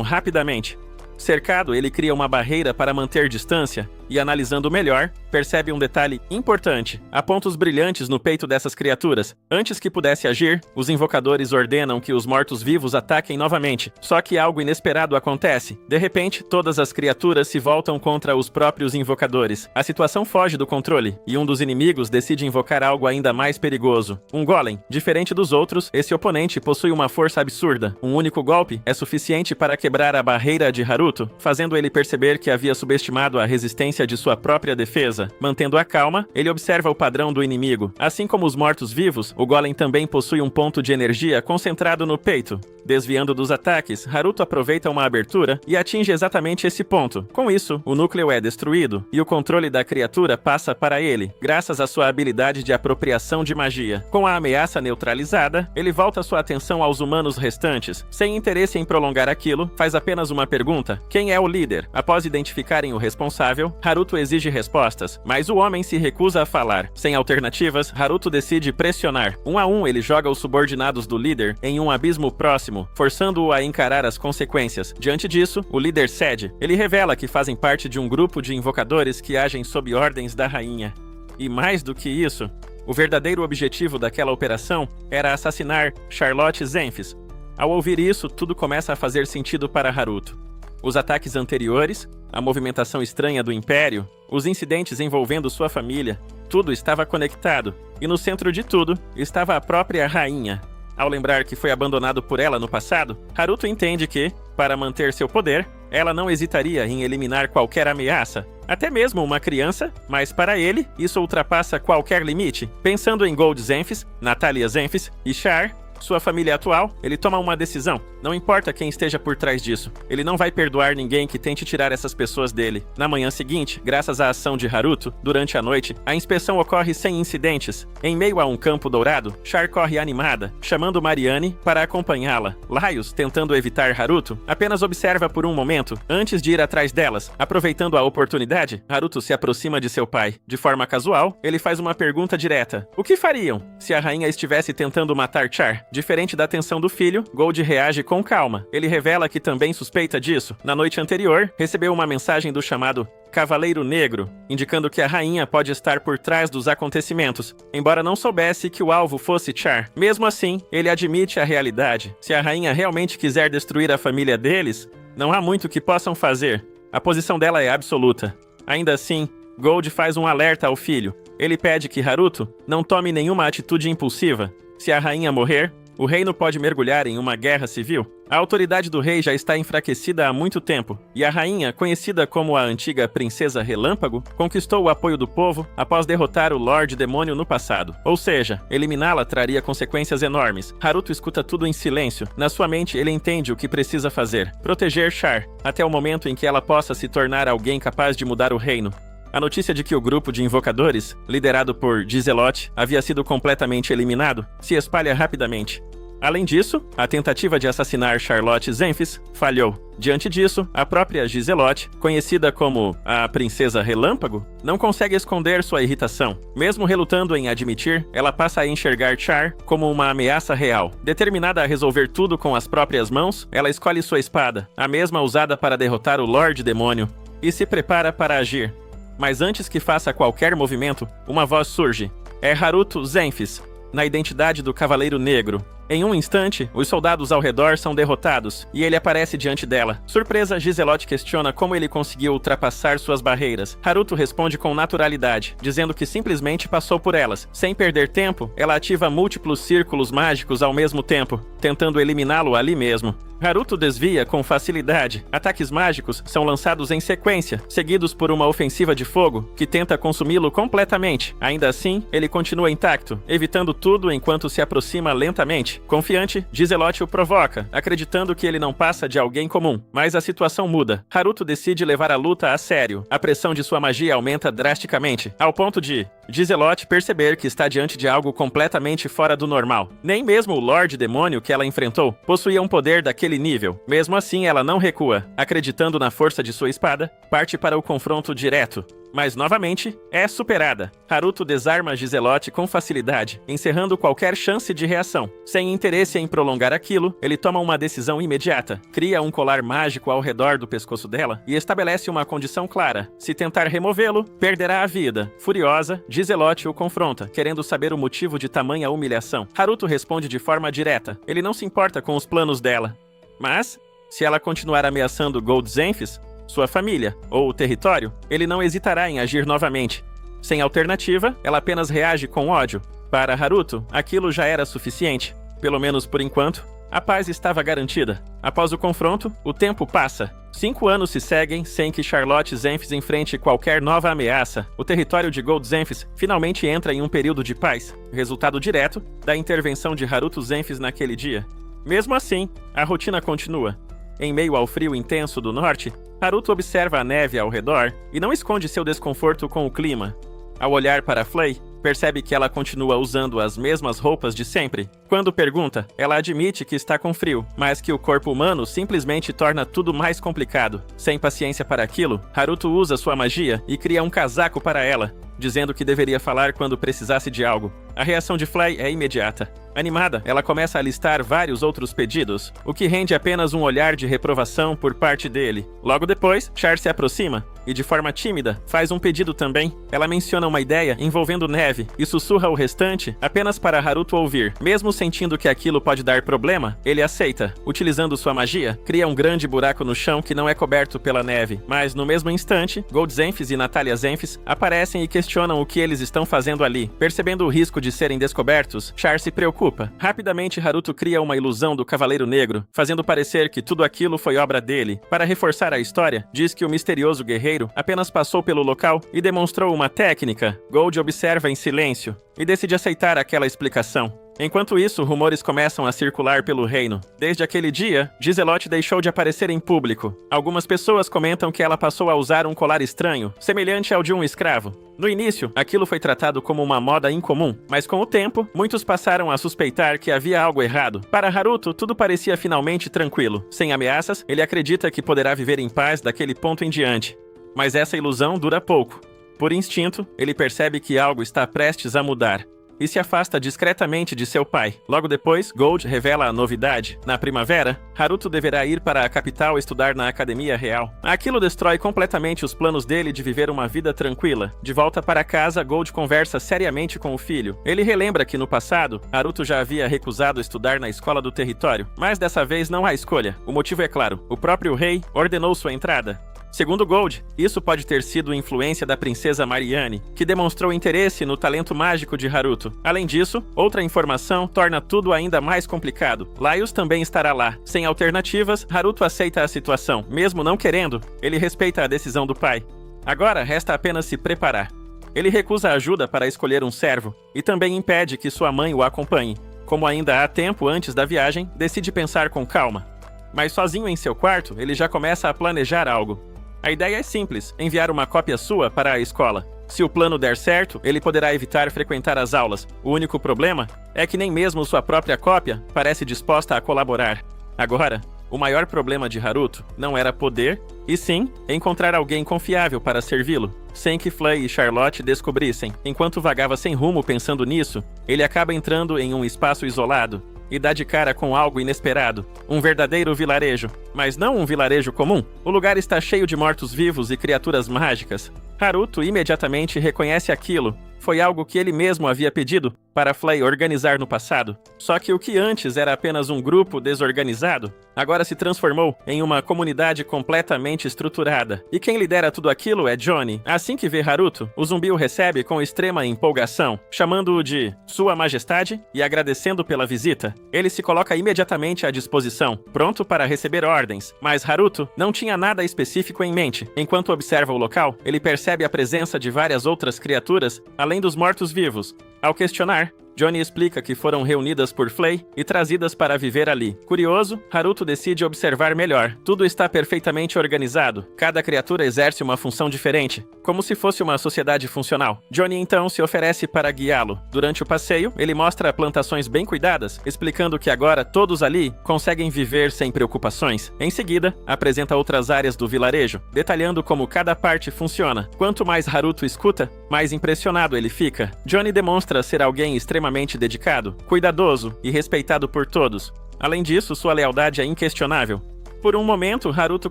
rapidamente. Cercado, ele cria uma barreira para manter distância e, analisando melhor, percebe um detalhe importante. Há pontos brilhantes no peito dessas criaturas. Antes que pudesse agir, os invocadores ordenam que os mortos-vivos ataquem novamente. Só que algo inesperado acontece. De repente, todas as criaturas se voltam contra os próprios invocadores. A situação foge do controle, e um dos inimigos decide invocar algo ainda mais perigoso. Um golem. Diferente dos outros, esse oponente possui uma força absurda. Um único golpe é suficiente para quebrar a barreira de Haruto, fazendo ele perceber que havia subestimado a resistência de sua própria defesa. Mantendo a calma, ele observa o padrão do inimigo. Assim como os mortos-vivos, o golem também possui um ponto de energia concentrado no peito. Desviando dos ataques, Haruto aproveita uma abertura e atinge exatamente esse ponto. Com isso, o núcleo é destruído e o controle da criatura passa para ele, graças à sua habilidade de apropriação de magia. Com a ameaça neutralizada, ele volta sua atenção aos humanos restantes. Sem interesse em prolongar aquilo, faz apenas uma pergunta: quem é o líder? Após identificarem o responsável, Haruto exige respostas, mas o homem se recusa a falar. Sem alternativas, Haruto decide pressionar. Um a um, ele joga os subordinados do líder em um abismo próximo, forçando-o a encarar as consequências. Diante disso, o líder cede. Ele revela que fazem parte de um grupo de invocadores que agem sob ordens da rainha. E mais do que isso, o verdadeiro objetivo daquela operação era assassinar Charlotte Zenfis. Ao ouvir isso, tudo começa a fazer sentido para Haruto. Os ataques anteriores, a movimentação estranha do Império, os incidentes envolvendo sua família, tudo estava conectado. E no centro de tudo, estava a própria rainha. Ao lembrar que foi abandonado por ela no passado, Haruto entende que, para manter seu poder, ela não hesitaria em eliminar qualquer ameaça, até mesmo uma criança, mas para ele, isso ultrapassa qualquer limite. Pensando em Gold Zenfis, Natalia Zenfis e Char, sua família atual, ele toma uma decisão. Não importa quem esteja por trás disso. Ele não vai perdoar ninguém que tente tirar essas pessoas dele. Na manhã seguinte, graças à ação de Haruto, durante a noite, a inspeção ocorre sem incidentes. Em meio a um campo dourado, Char corre animada, chamando Mariane para acompanhá-la. Laios, tentando evitar Haruto, apenas observa por um momento, antes de ir atrás delas. Aproveitando a oportunidade, Haruto se aproxima de seu pai. De forma casual, ele faz uma pergunta direta. O que fariam se a rainha estivesse tentando matar Char? Diferente da atenção do filho, Gold reage com calma. Ele revela que também suspeita disso. Na noite anterior, recebeu uma mensagem do chamado Cavaleiro Negro, indicando que a rainha pode estar por trás dos acontecimentos, embora não soubesse que o alvo fosse Char. Mesmo assim, ele admite a realidade. Se a rainha realmente quiser destruir a família deles, não há muito que possam fazer. A posição dela é absoluta. Ainda assim, Gold faz um alerta ao filho. Ele pede que Haruto não tome nenhuma atitude impulsiva. Se a rainha morrer, o reino pode mergulhar em uma guerra civil. A autoridade do rei já está enfraquecida há muito tempo, e a rainha, conhecida como a antiga Princesa Relâmpago, conquistou o apoio do povo após derrotar o Lorde Demônio no passado. Ou seja, eliminá-la traria consequências enormes. Haruto escuta tudo em silêncio. Na sua mente, ele entende o que precisa fazer: proteger Char, até o momento em que ela possa se tornar alguém capaz de mudar o reino. A notícia de que o grupo de invocadores, liderado por Giselote, havia sido completamente eliminado, se espalha rapidamente. Além disso, a tentativa de assassinar Charlotte Zenfis falhou. Diante disso, a própria Giselote, conhecida como a Princesa Relâmpago, não consegue esconder sua irritação. Mesmo relutando em admitir, ela passa a enxergar Char como uma ameaça real. Determinada a resolver tudo com as próprias mãos, ela escolhe sua espada, a mesma usada para derrotar o Lorde Demônio, e se prepara para agir. Mas antes que faça qualquer movimento, uma voz surge. É Haruto Zenfis, na identidade do Cavaleiro Negro. Em um instante, os soldados ao redor são derrotados, e ele aparece diante dela. Surpresa, Giselote questiona como ele conseguiu ultrapassar suas barreiras. Haruto responde com naturalidade, dizendo que simplesmente passou por elas. Sem perder tempo, ela ativa múltiplos círculos mágicos ao mesmo tempo, tentando eliminá-lo ali mesmo. Haruto desvia com facilidade. Ataques mágicos são lançados em sequência, seguidos por uma ofensiva de fogo que tenta consumi-lo completamente. Ainda assim, ele continua intacto, evitando tudo enquanto se aproxima lentamente. Confiante, Giselote o provoca, acreditando que ele não passa de alguém comum. Mas a situação muda. Haruto decide levar a luta a sério. A pressão de sua magia aumenta drasticamente, ao ponto de Giselote perceber que está diante de algo completamente fora do normal. Nem mesmo o Lorde Demônio que ela enfrentou possuía um poder daquele nível. Mesmo assim, ela não recua. Acreditando na força de sua espada, parte para o confronto direto. Mas novamente, é superada. Haruto desarma Giselote com facilidade, encerrando qualquer chance de reação. Sem interesse em prolongar aquilo, ele toma uma decisão imediata. Cria um colar mágico ao redor do pescoço dela e estabelece uma condição clara. Se tentar removê-lo, perderá a vida. Furiosa, Giselote o confronta, querendo saber o motivo de tamanha humilhação. Haruto responde de forma direta. Ele não se importa com os planos dela. Mas, se ela continuar ameaçando Gold Zenfis, sua família ou o território, ele não hesitará em agir novamente. Sem alternativa, ela apenas reage com ódio. Para Haruto, aquilo já era suficiente. Pelo menos por enquanto, a paz estava garantida. Após o confronto, o tempo passa. 5 anos se seguem sem que Charlotte Zenfis enfrente qualquer nova ameaça. O território de Gold Zenfis finalmente entra em um período de paz, resultado direto da intervenção de Haruto Zenfis naquele dia. Mesmo assim, a rotina continua. Em meio ao frio intenso do norte, Haruto observa a neve ao redor e não esconde seu desconforto com o clima. Ao olhar para Flay, percebe que ela continua usando as mesmas roupas de sempre. Quando pergunta, ela admite que está com frio, mas que o corpo humano simplesmente torna tudo mais complicado. Sem paciência para aquilo, Haruto usa sua magia e cria um casaco para ela, dizendo que deveria falar quando precisasse de algo. A reação de Flay é imediata. Animada, ela começa a listar vários outros pedidos, o que rende apenas um olhar de reprovação por parte dele. Logo depois, Char se aproxima e, de forma tímida, faz um pedido também. Ela menciona uma ideia envolvendo neve e sussurra o restante apenas para Haruto ouvir. Mesmo sentindo que aquilo pode dar problema, ele aceita. Utilizando sua magia, cria um grande buraco no chão que não é coberto pela neve. Mas, no mesmo instante, Gold Zenfis e Natalia Zenfis aparecem e questionam o que eles estão fazendo ali. Percebendo o risco de serem descobertos, Char se preocupa. Rapidamente, Haruto cria uma ilusão do Cavaleiro Negro, fazendo parecer que tudo aquilo foi obra dele. Para reforçar a história, diz que o misterioso guerreiro apenas passou pelo local e demonstrou uma técnica. Gold observa em silêncio e decide aceitar aquela explicação. Enquanto isso, rumores começam a circular pelo reino. Desde aquele dia, Giselote deixou de aparecer em público. Algumas pessoas comentam que ela passou a usar um colar estranho, semelhante ao de um escravo. No início, aquilo foi tratado como uma moda incomum, mas com o tempo, muitos passaram a suspeitar que havia algo errado. Para Haruto, tudo parecia finalmente tranquilo. Sem ameaças, ele acredita que poderá viver em paz daquele ponto em diante. Mas essa ilusão dura pouco. Por instinto, ele percebe que algo está prestes a mudar e se afasta discretamente de seu pai. Logo depois, Gold revela a novidade. Na primavera, Haruto deverá ir para a capital estudar na Academia Real. Aquilo destrói completamente os planos dele de viver uma vida tranquila. De volta para casa, Gold conversa seriamente com o filho. Ele relembra que no passado, Haruto já havia recusado estudar na escola do território, mas dessa vez não há escolha. O motivo é claro: o próprio rei ordenou sua entrada. Segundo Gold, isso pode ter sido influência da princesa Mariane, que demonstrou interesse no talento mágico de Haruto. Além disso, outra informação torna tudo ainda mais complicado. Laios também estará lá. Sem alternativas, Haruto aceita a situação. Mesmo não querendo, ele respeita a decisão do pai. Agora, resta apenas se preparar. Ele recusa ajuda para escolher um servo, e também impede que sua mãe o acompanhe. Como ainda há tempo antes da viagem, decide pensar com calma. Mas sozinho em seu quarto, ele já começa a planejar algo. A ideia é simples: enviar uma cópia sua para a escola. Se o plano der certo, ele poderá evitar frequentar as aulas. O único problema é que nem mesmo sua própria cópia parece disposta a colaborar. Agora, o maior problema de Haruto não era poder, e sim encontrar alguém confiável para servi-lo, sem que Flay e Charlotte descobrissem. Enquanto vagava sem rumo pensando nisso, ele acaba entrando em um espaço isolado e dá de cara com algo inesperado. Um verdadeiro vilarejo. Mas não um vilarejo comum. O lugar está cheio de mortos-vivos e criaturas mágicas. Haruto imediatamente reconhece aquilo. Foi algo que ele mesmo havia pedido para Flay organizar no passado. Só que o que antes era apenas um grupo desorganizado, agora se transformou em uma comunidade completamente estruturada. E quem lidera tudo aquilo é Johnny. Assim que vê Haruto, o zumbi o recebe com extrema empolgação, chamando-o de Sua Majestade e agradecendo pela visita. Ele se coloca imediatamente à disposição, pronto para receber ordens. Mas Haruto não tinha nada específico em mente. Enquanto observa o local, ele percebe a presença de várias outras criaturas, além dos mortos-vivos. Ao questionar, Johnny explica que foram reunidas por Flay e trazidas para viver ali. Curioso, Haruto decide observar melhor. Tudo está perfeitamente organizado. Cada criatura exerce uma função diferente, como se fosse uma sociedade funcional. Johnny então se oferece para guiá-lo. Durante o passeio, ele mostra plantações bem cuidadas, explicando que agora todos ali conseguem viver sem preocupações. Em seguida, apresenta outras áreas do vilarejo, detalhando como cada parte funciona. Quanto mais Haruto escuta, mais impressionado ele fica. Johnny demonstra ser alguém extremamente dedicado, cuidadoso e respeitado por todos. Além disso, sua lealdade é inquestionável. Por um momento, Haruto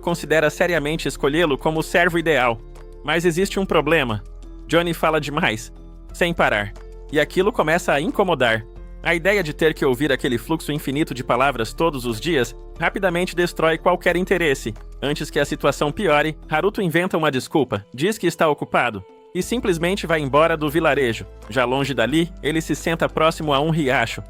considera seriamente escolhê-lo como o servo ideal. Mas existe um problema. Johnny fala demais, sem parar, e aquilo começa a incomodar. A ideia de ter que ouvir aquele fluxo infinito de palavras todos os dias rapidamente destrói qualquer interesse. Antes que a situação piore, Haruto inventa uma desculpa, diz que está ocupado e simplesmente vai embora do vilarejo. Já longe dali, ele se senta próximo a um riacho.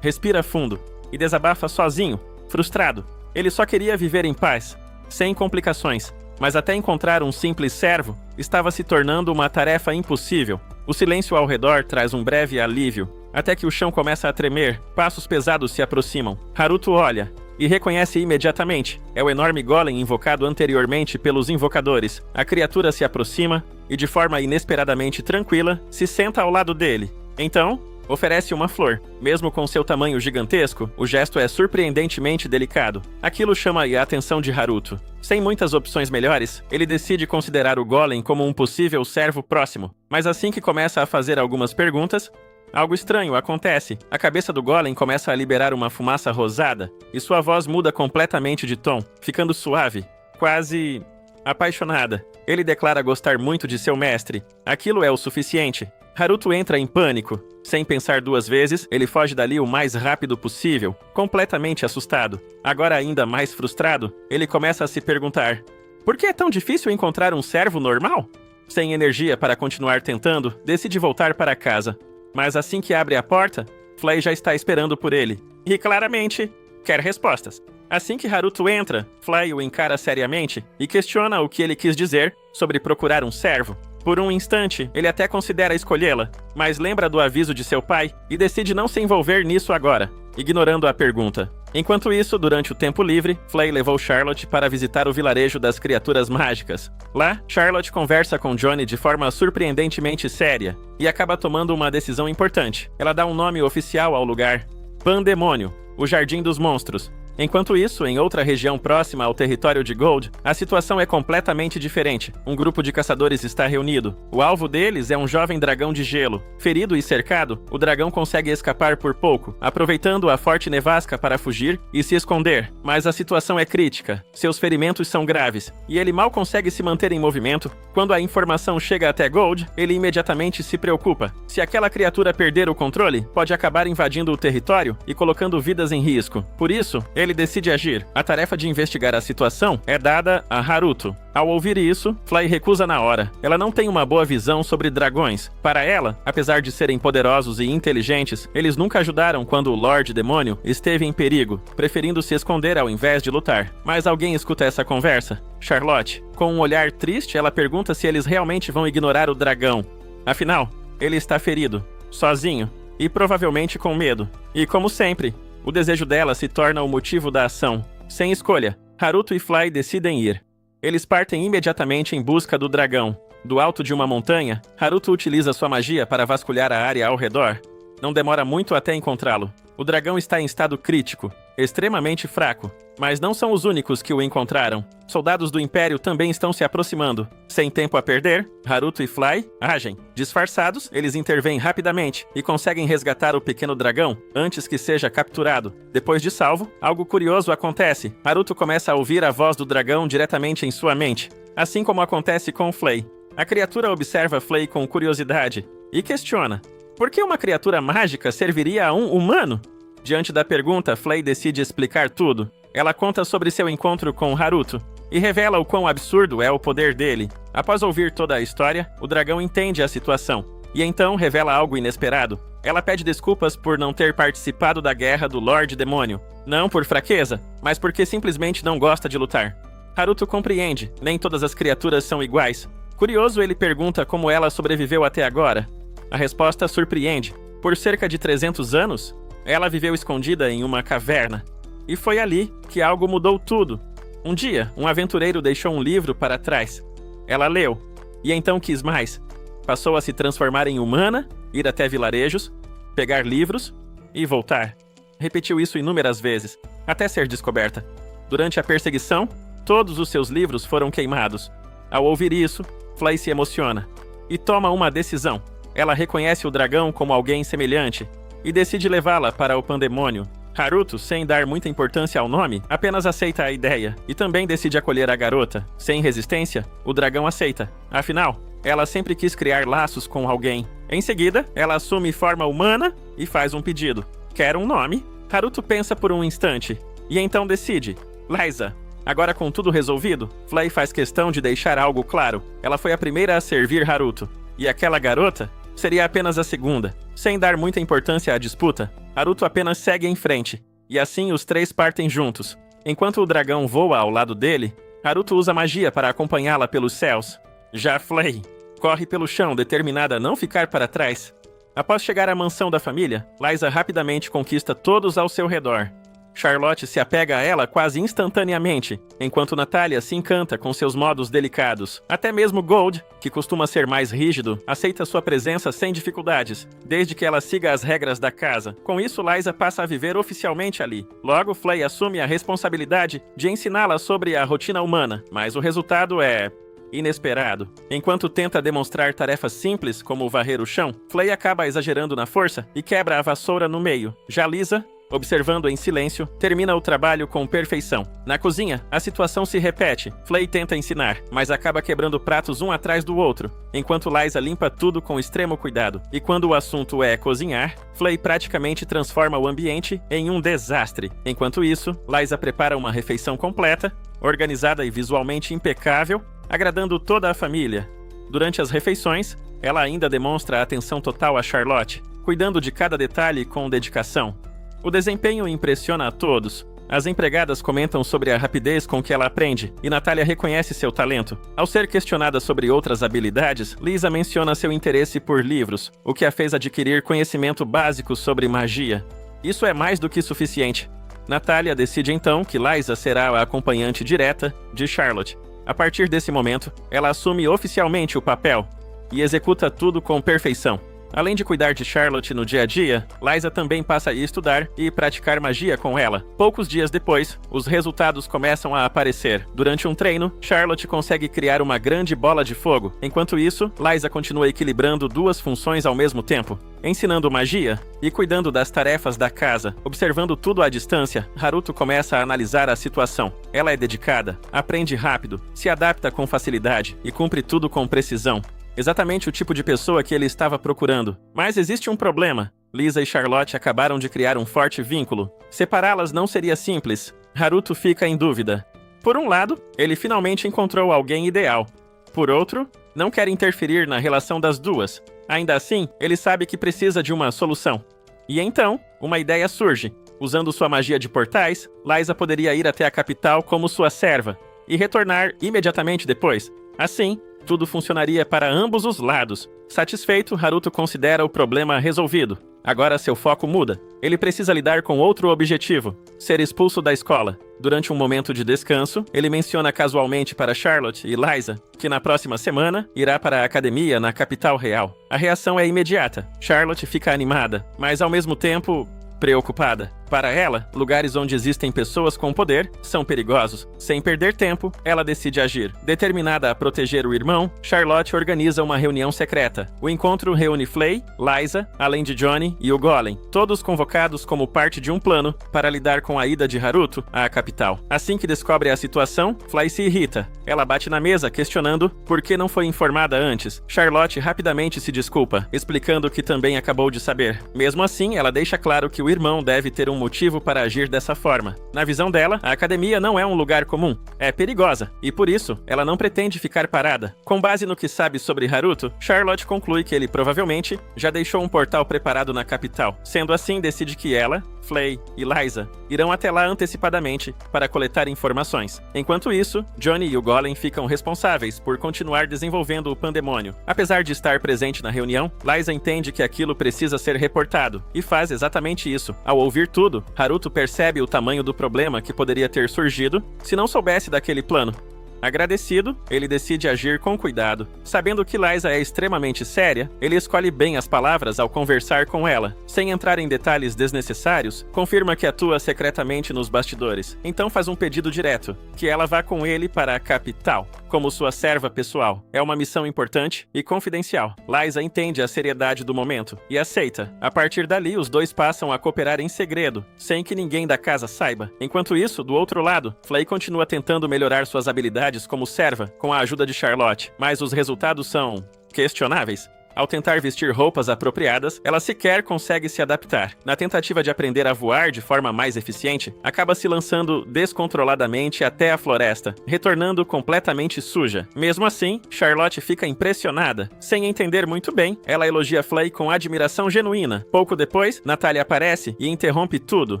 Respira fundo e desabafa sozinho, frustrado. Ele só queria viver em paz, sem complicações, mas até encontrar um simples servo estava se tornando uma tarefa impossível. O silêncio ao redor traz um breve alívio, até que o chão começa a tremer, passos pesados se aproximam. Haruto olha e reconhece imediatamente. É o enorme golem invocado anteriormente pelos invocadores. A criatura se aproxima e, de forma inesperadamente tranquila, se senta ao lado dele. Então, oferece uma flor. Mesmo com seu tamanho gigantesco, o gesto é surpreendentemente delicado. Aquilo chama a atenção de Haruto. Sem muitas opções melhores, ele decide considerar o golem como um possível servo próximo. Mas assim que começa a fazer algumas perguntas, algo estranho acontece. A cabeça do golem começa a liberar uma fumaça rosada e sua voz muda completamente de tom, ficando suave, quase apaixonada. Ele declara gostar muito de seu mestre. Aquilo é o suficiente. Haruto entra em pânico. Sem pensar duas vezes, ele foge dali o mais rápido possível, completamente assustado. Agora ainda mais frustrado, ele começa a se perguntar: por que é tão difícil encontrar um servo normal? Sem energia para continuar tentando, decide voltar para casa. Mas assim que abre a porta, Flay já está esperando por ele. E claramente, quer respostas. Assim que Haruto entra, Flay o encara seriamente e questiona o que ele quis dizer sobre procurar um servo. Por um instante, ele até considera escolhê-la, mas lembra do aviso de seu pai e decide não se envolver nisso agora, ignorando a pergunta. Enquanto isso, durante o tempo livre, Flay levou Charlotte para visitar o vilarejo das criaturas mágicas. Lá, Charlotte conversa com Johnny de forma surpreendentemente séria e acaba tomando uma decisão importante. Ela dá um nome oficial ao lugar: Pandemônio, o Jardim dos Monstros. Enquanto isso, em outra região próxima ao território de Gold, a situação é completamente diferente. Um grupo de caçadores está reunido. O alvo deles é um jovem dragão de gelo. Ferido e cercado, o dragão consegue escapar por pouco, aproveitando a forte nevasca para fugir e se esconder. Mas a situação é crítica. Seus ferimentos são graves, e ele mal consegue se manter em movimento. Quando a informação chega até Gold, ele imediatamente se preocupa. Se aquela criatura perder o controle, pode acabar invadindo o território e colocando vidas em risco. Por isso, ele decide agir. A tarefa de investigar a situação é dada a Haruto. Ao ouvir isso, Flay recusa na hora. Ela não tem uma boa visão sobre dragões. Para ela, apesar de serem poderosos e inteligentes, eles nunca ajudaram quando o Lorde Demônio esteve em perigo, preferindo se esconder ao invés de lutar. Mas alguém escuta essa conversa. Charlotte. Com um olhar triste, ela pergunta se eles realmente vão ignorar o dragão. Afinal, ele está ferido, sozinho e provavelmente com medo. E como sempre, o desejo dela se torna o motivo da ação. Sem escolha, Haruto e Flay decidem ir. Eles partem imediatamente em busca do dragão. Do alto de uma montanha, Haruto utiliza sua magia para vasculhar a área ao redor. Não demora muito até encontrá-lo. O dragão está em estado crítico, extremamente fraco. Mas não são os únicos que o encontraram. Soldados do Império também estão se aproximando. Sem tempo a perder, Haruto e Flay agem. Disfarçados, eles intervêm rapidamente e conseguem resgatar o pequeno dragão antes que seja capturado. Depois de salvo, algo curioso acontece. Haruto começa a ouvir a voz do dragão diretamente em sua mente, assim como acontece com Flay. A criatura observa Flay com curiosidade e questiona: por que uma criatura mágica serviria a um humano? Diante da pergunta, Flay decide explicar tudo. Ela conta sobre seu encontro com Haruto e revela o quão absurdo é o poder dele. Após ouvir toda a história, o dragão entende a situação e então revela algo inesperado. Ela pede desculpas por não ter participado da guerra do Lorde Demônio. Não por fraqueza, mas porque simplesmente não gosta de lutar. Haruto compreende, nem todas as criaturas são iguais. Curioso, ele pergunta como ela sobreviveu até agora. A resposta surpreende. Por cerca de 300 anos, ela viveu escondida em uma caverna. E foi ali que algo mudou tudo. Um dia, um aventureiro deixou um livro para trás. Ela leu, e então quis mais. Passou a se transformar em humana, ir até vilarejos, pegar livros e voltar. Repetiu isso inúmeras vezes, até ser descoberta. Durante a perseguição, todos os seus livros foram queimados. Ao ouvir isso, Flay se emociona e toma uma decisão. Ela reconhece o dragão como alguém semelhante e decide levá-la para o pandemônio. Haruto, sem dar muita importância ao nome, apenas aceita a ideia e também decide acolher a garota. Sem resistência, o dragão aceita. Afinal, ela sempre quis criar laços com alguém. Em seguida, ela assume forma humana e faz um pedido. Quer um nome? Haruto pensa por um instante e então decide: Liza. Agora com tudo resolvido, Flay faz questão de deixar algo claro. Ela foi a primeira a servir Haruto, e aquela garota seria apenas a segunda. Sem dar muita importância à disputa, Haruto apenas segue em frente, e assim os três partem juntos. Enquanto o dragão voa ao lado dele, Haruto usa magia para acompanhá-la pelos céus. Já Flay corre pelo chão, determinada a não ficar para trás. Após chegar à mansão da família, Liza rapidamente conquista todos ao seu redor. Charlotte se apega a ela quase instantaneamente, enquanto Natalia se encanta com seus modos delicados. Até mesmo Gold, que costuma ser mais rígido, aceita sua presença sem dificuldades, desde que ela siga as regras da casa. Com isso, Liza passa a viver oficialmente ali. Logo, Flay assume a responsabilidade de ensiná-la sobre a rotina humana, mas o resultado é inesperado. Enquanto tenta demonstrar tarefas simples, como varrer o chão, Flay acaba exagerando na força e quebra a vassoura no meio. Já Lisa, observando em silêncio, termina o trabalho com perfeição. Na cozinha, a situação se repete. Flay tenta ensinar, mas acaba quebrando pratos um atrás do outro, enquanto Liza limpa tudo com extremo cuidado. E quando o assunto é cozinhar, Flay praticamente transforma o ambiente em um desastre. Enquanto isso, Liza prepara uma refeição completa, organizada e visualmente impecável, agradando toda a família. Durante as refeições, ela ainda demonstra atenção total a Charlotte, cuidando de cada detalhe com dedicação. O desempenho impressiona a todos. As empregadas comentam sobre a rapidez com que ela aprende, e Natalia reconhece seu talento. Ao ser questionada sobre outras habilidades, Lisa menciona seu interesse por livros, o que a fez adquirir conhecimento básico sobre magia. Isso é mais do que suficiente. Natalia decide então que Liza será a acompanhante direta de Charlotte. A partir desse momento, ela assume oficialmente o papel e executa tudo com perfeição. Além de cuidar de Charlotte no dia a dia, Liza também passa a estudar e praticar magia com ela. Poucos dias depois, os resultados começam a aparecer. Durante um treino, Charlotte consegue criar uma grande bola de fogo. Enquanto isso, Liza continua equilibrando duas funções ao mesmo tempo, ensinando magia e cuidando das tarefas da casa. Observando tudo à distância, Haruto começa a analisar a situação. Ela é dedicada, aprende rápido, se adapta com facilidade e cumpre tudo com precisão. Exatamente o tipo de pessoa que ele estava procurando. Mas existe um problema. Lisa e Charlotte acabaram de criar um forte vínculo. Separá-las não seria simples. Haruto fica em dúvida. Por um lado, ele finalmente encontrou alguém ideal. Por outro, não quer interferir na relação das duas. Ainda assim, ele sabe que precisa de uma solução. E então, uma ideia surge. Usando sua magia de portais, Liza poderia ir até a capital como sua serva e retornar imediatamente depois. Assim, tudo funcionaria para ambos os lados. Satisfeito, Haruto considera o problema resolvido. Agora seu foco muda. Ele precisa lidar com outro objetivo: ser expulso da escola. Durante um momento de descanso, ele menciona casualmente para Charlotte e Liza que na próxima semana irá para a academia na capital real. A reação é imediata. Charlotte fica animada, mas ao mesmo tempo preocupada. Para ela, lugares onde existem pessoas com poder são perigosos. Sem perder tempo, ela decide agir. Determinada a proteger o irmão, Charlotte organiza uma reunião secreta. O encontro reúne Flay, Liza, além de Johnny e o Golem, todos convocados como parte de um plano para lidar com a ida de Haruto à capital. Assim que descobre a situação, Flay se irrita. Ela bate na mesa, questionando por que não foi informada antes. Charlotte rapidamente se desculpa, explicando que também acabou de saber. Mesmo assim, ela deixa claro que o irmão deve ter um motivo para agir dessa forma. Na visão dela, a academia não é um lugar comum, é perigosa, e por isso, ela não pretende ficar parada. Com base no que sabe sobre Haruto, Charlotte conclui que ele provavelmente já deixou um portal preparado na capital. Sendo assim, decide que ela Flay e Liza irão até lá antecipadamente para coletar informações. Enquanto isso, Johnny e o Golem ficam responsáveis por continuar desenvolvendo o pandemônio. Apesar de estar presente na reunião, Liza entende que aquilo precisa ser reportado e faz exatamente isso. Ao ouvir tudo, Haruto percebe o tamanho do problema que poderia ter surgido se não soubesse daquele plano. Agradecido, ele decide agir com cuidado. Sabendo que Liza é extremamente séria, ele escolhe bem as palavras ao conversar com ela. Sem entrar em detalhes desnecessários, confirma que atua secretamente nos bastidores. Então faz um pedido direto, que ela vá com ele para a capital, como sua serva pessoal. É uma missão importante e confidencial. Liza entende a seriedade do momento e aceita. A partir dali, os dois passam a cooperar em segredo, sem que ninguém da casa saiba. Enquanto isso, do outro lado, Flay continua tentando melhorar suas habilidades como serva com a ajuda de Charlotte, mas os resultados são questionáveis. Ao tentar vestir roupas apropriadas, ela sequer consegue se adaptar. Na tentativa de aprender a voar de forma mais eficiente, acaba se lançando descontroladamente até a floresta, retornando completamente suja. Mesmo assim, Charlotte fica impressionada. Sem entender muito bem, ela elogia Flay com admiração genuína. Pouco depois, Natalia aparece e interrompe tudo,